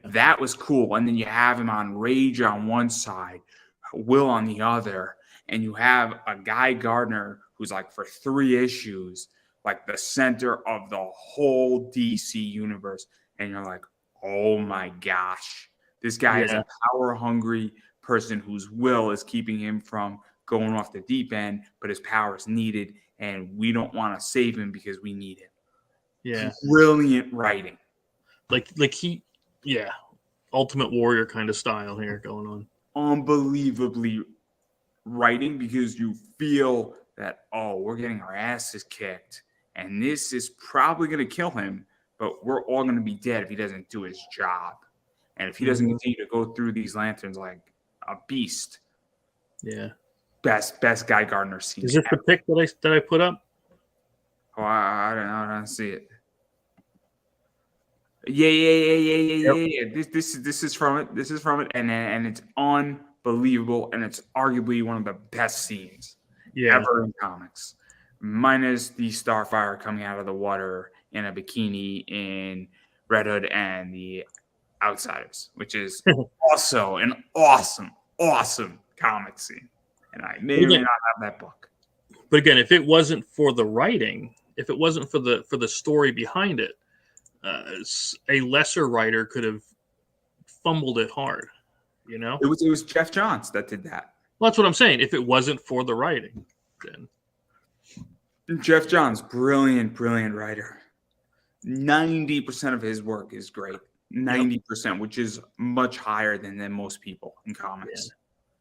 That was cool. And then you have him on Rage on one side, Will on the other, and you have a Guy Gardner who's like for 3 issues, like the center of the whole DC universe. And you're like, oh my gosh, this guy is a power-hungry person whose will is keeping him from going off the deep end, but his power is needed, and we don't want to save him because we need him. Yeah. Brilliant writing. Like Ultimate Warrior kind of style here going on. Unbelievably writing because you feel that, we're getting our asses kicked, and this is probably going to kill him, but we're all going to be dead if he doesn't do his job. And if he doesn't continue to go through these lanterns like a beast. Yeah. Best Guy Gardner scene. Is this the pic that I put up? Oh, I don't know. I don't see it. Yeah. This is from it. This is from it, and it's unbelievable, and it's arguably one of the best scenes ever in comics. Minus the Starfire coming out of the water in a bikini in Red Hood and the Outsiders, which is also an awesome comic scene. And I may or may not have that book. But again, if it wasn't for the writing, if it wasn't for the story behind it, a lesser writer could have fumbled it hard. It was Jeff Johns that did that. Well, that's what I'm saying. If it wasn't for the writing, then Jeff Johns, brilliant writer. 90% of his work is great. 90%, which is much higher than most people in comics. Yeah.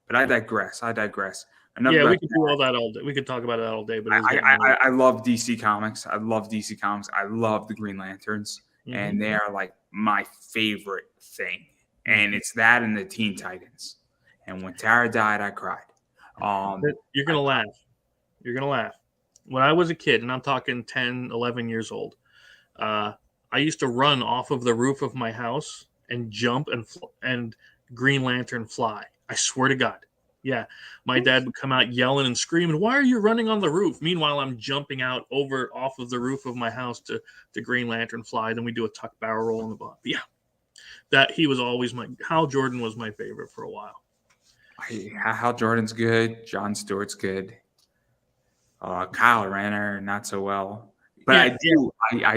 But I digress. We could do all that all day. We could talk about that all day. But I love DC Comics. I love the Green Lanterns, and they are like my favorite thing. And it's that and the Teen Titans. And when Tara died, I cried. You're gonna laugh. When I was a kid, and I'm talking 10, 11 years old, I used to run off of the roof of my house and jump and Green Lantern fly. I swear to God. Yeah. My dad would come out yelling and screaming, "Why are you running on the roof?" Meanwhile, I'm jumping out off of the roof of my house to Green Lantern fly. Then we do a tuck barrel roll on the bottom. Yeah. He was always Hal Jordan was my favorite for a while. Hal Jordan's good. John Stewart's good. Kyle Rayner, not so well. But I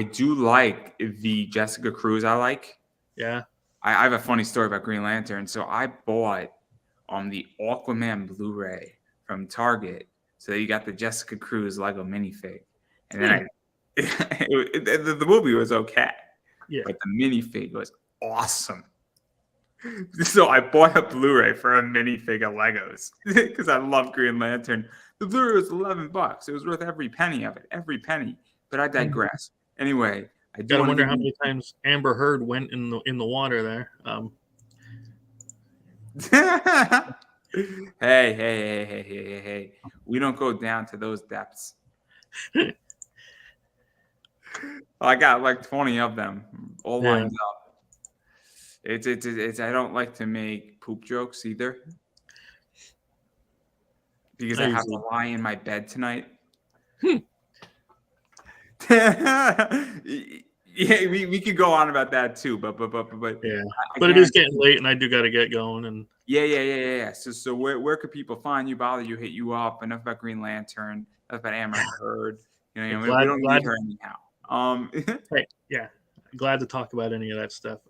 do like the Jessica Cruz. I like. Yeah. I have a funny story about Green Lantern. So I bought the Aquaman Blu-ray from Target So you got the Jessica Cruz Lego minifig, and then the movie was okay, Yeah. but the minifig was awesome. So I bought a Blu-ray for a minifig of Legos because I love Green Lantern. The Blu-ray was $11. It was worth every penny of it, every penny. But I digress. Anyway, I do Gotta want to wonder give how you. many times Amber Heard went in the water there. Hey. We don't go down to those depths. I got like 20 of them all Yeah. lined up. It's I don't like to make poop jokes either because I have to lie in my bed tonight. Yeah, we could go on about that too, but Yeah, I but it is guarantee getting late, and I do got to get going. And yeah. So where could people find you, bother you, hit you up? Enough about Green Lantern, enough about Amber Heard. We don't need her anyhow. Hey, yeah, glad to talk about any of that stuff.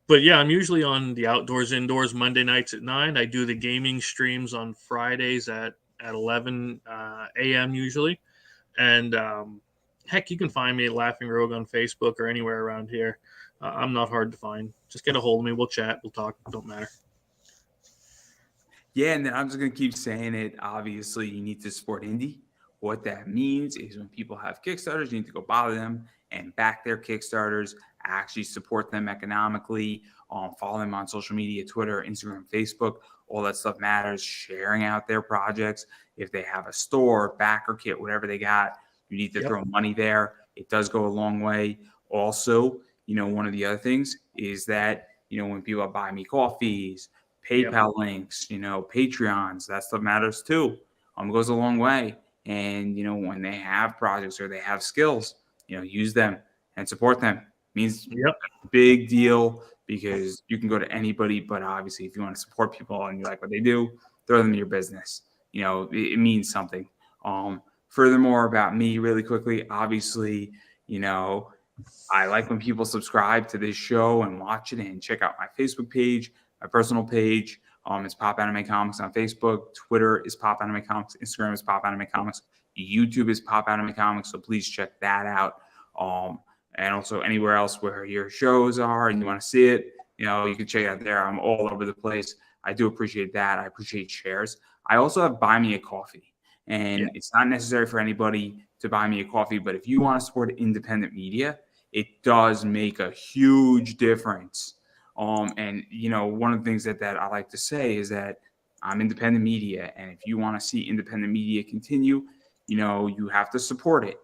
But yeah, I'm usually on the Outdoors Indoors Monday nights at 9. I do the gaming streams on Fridays at 11 a.m. usually, and heck, you can find me at Laughing Rogue on Facebook or anywhere around here. I'm not hard to find. Just get a hold of me. We'll chat. We'll talk. Don't matter. Yeah, and then I'm just gonna keep saying it. Obviously, you need to support indie. What that means is when people have Kickstarters, you need to go bother them and back their Kickstarters, actually support them economically, follow them on social media, Twitter, Instagram, Facebook. All that stuff matters. Sharing out their projects. If they have a store, backer kit, whatever they got, you need to throw money there. It does go a long way. Also, one of the other things is that, when people buy me coffees, PayPal links, Patreons, that stuff matters too. It goes a long way. And, when they have projects or they have skills, use them and support them. Means a big deal because you can go to anybody, but obviously if you want to support people and you like what they do, throw them in your business. It means something. Furthermore, about me really quickly, obviously, I like when people subscribe to this show and watch it and check out my Facebook page, my personal page. It's Pop Anime Comics on Facebook. Twitter is Pop Anime Comics. Instagram is Pop Anime Comics. YouTube is Pop Anime Comics. So please check that out. And also anywhere else where your shows are and you want to see it, you can check it out there. I'm all over the place. I do appreciate that. I appreciate shares. I also have Buy Me a Coffee. And it's not necessary for anybody to buy me a coffee, but if you want to support independent media, it does make a huge difference. And one of the things that I like to say is that I'm independent media, and if you want to see independent media continue, you have to support it.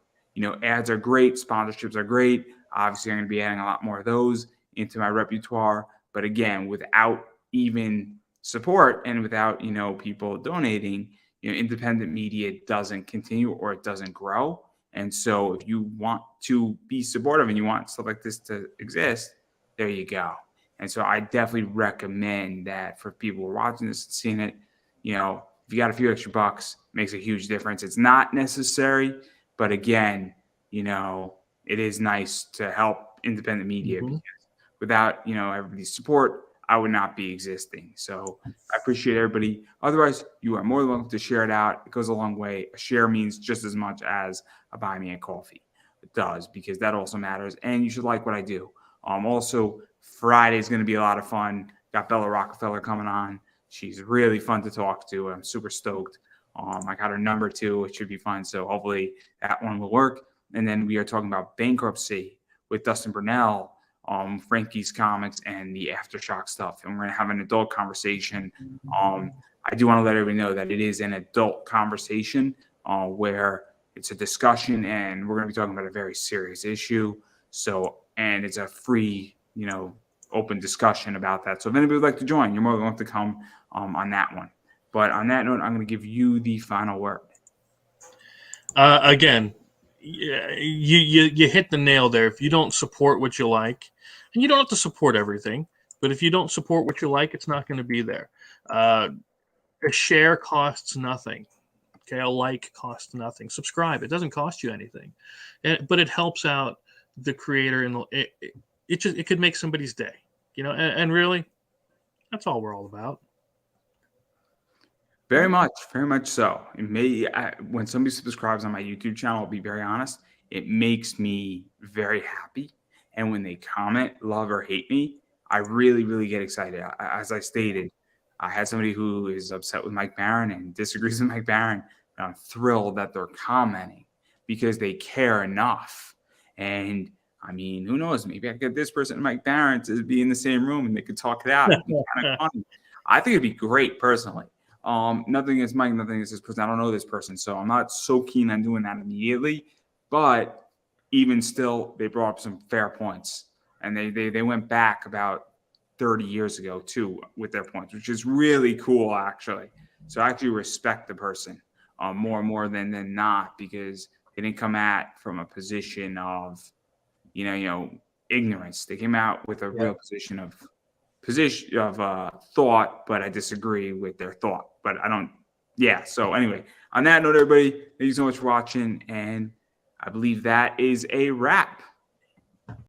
Ads are great, sponsorships are great. Obviously, I'm going to be adding a lot more of those into my repertoire. But again, without even support and without people donating, independent media doesn't continue or it doesn't grow. And so if you want to be supportive and you want stuff like this to exist, there you go. And so I definitely recommend that for people who are watching this and seeing it, if you got a few extra bucks, it makes a huge difference. It's not necessary, but again, it is nice to help independent media because without, everybody's support, I would not be existing. So I appreciate everybody. Otherwise, you are more than welcome to share it out. It goes a long way. A share means just as much as a buy me a coffee. It does, because that also matters. And you should like what I do. Also, Friday is going to be a lot of fun. Got Bella Rockefeller coming on. She's really fun to talk to. I'm super stoked. I got her number too. It should be fun. So hopefully that one will work. And then we are talking about bankruptcy with Dustin Burnell, Frankie's Comics, and the Aftershock stuff. And we're going to have an adult conversation. I do want to let everybody know that it is an adult conversation where it's a discussion and we're going to be talking about a very serious issue. So, and it's a free, open discussion about that. So if anybody would like to join, you're more than welcome to come on that one. But on that note, I'm going to give you the final word. Again, you hit the nail there. If you don't support what you like, and you don't have to support everything, but if you don't support what you like, it's not going to be there. A share costs nothing. Okay, a like costs nothing. Subscribe. It doesn't cost you anything, but it helps out the creator, and it could make somebody's day. And really, that's all we're all about. very much so. It may when somebody subscribes on my YouTube channel, I'll be very honest, it makes me very happy. And when they comment, love or hate me, I really, really get excited. As I stated, I had somebody who is upset with Mike Barron and disagrees with Mike Barron. And I'm thrilled that they're commenting because they care enough. And I mean, who knows? Maybe I get this person and Mike Barron to be in the same room and they could talk it out. It'd be kind of funny. I think it'd be great personally. Nothing against Mike, nothing against this person. I don't know this person, so I'm not so keen on doing that immediately. But even still, they brought up some fair points, and they went back about 30 years ago too with their points, which is really cool actually. So I actually respect the person more and more than not, because they didn't come at from a position of ignorance. They came out with a real position of thought, but I disagree with their thought. But I don't. Yeah. So anyway, on that note, everybody, thank you so much for watching, and I believe that is a wrap.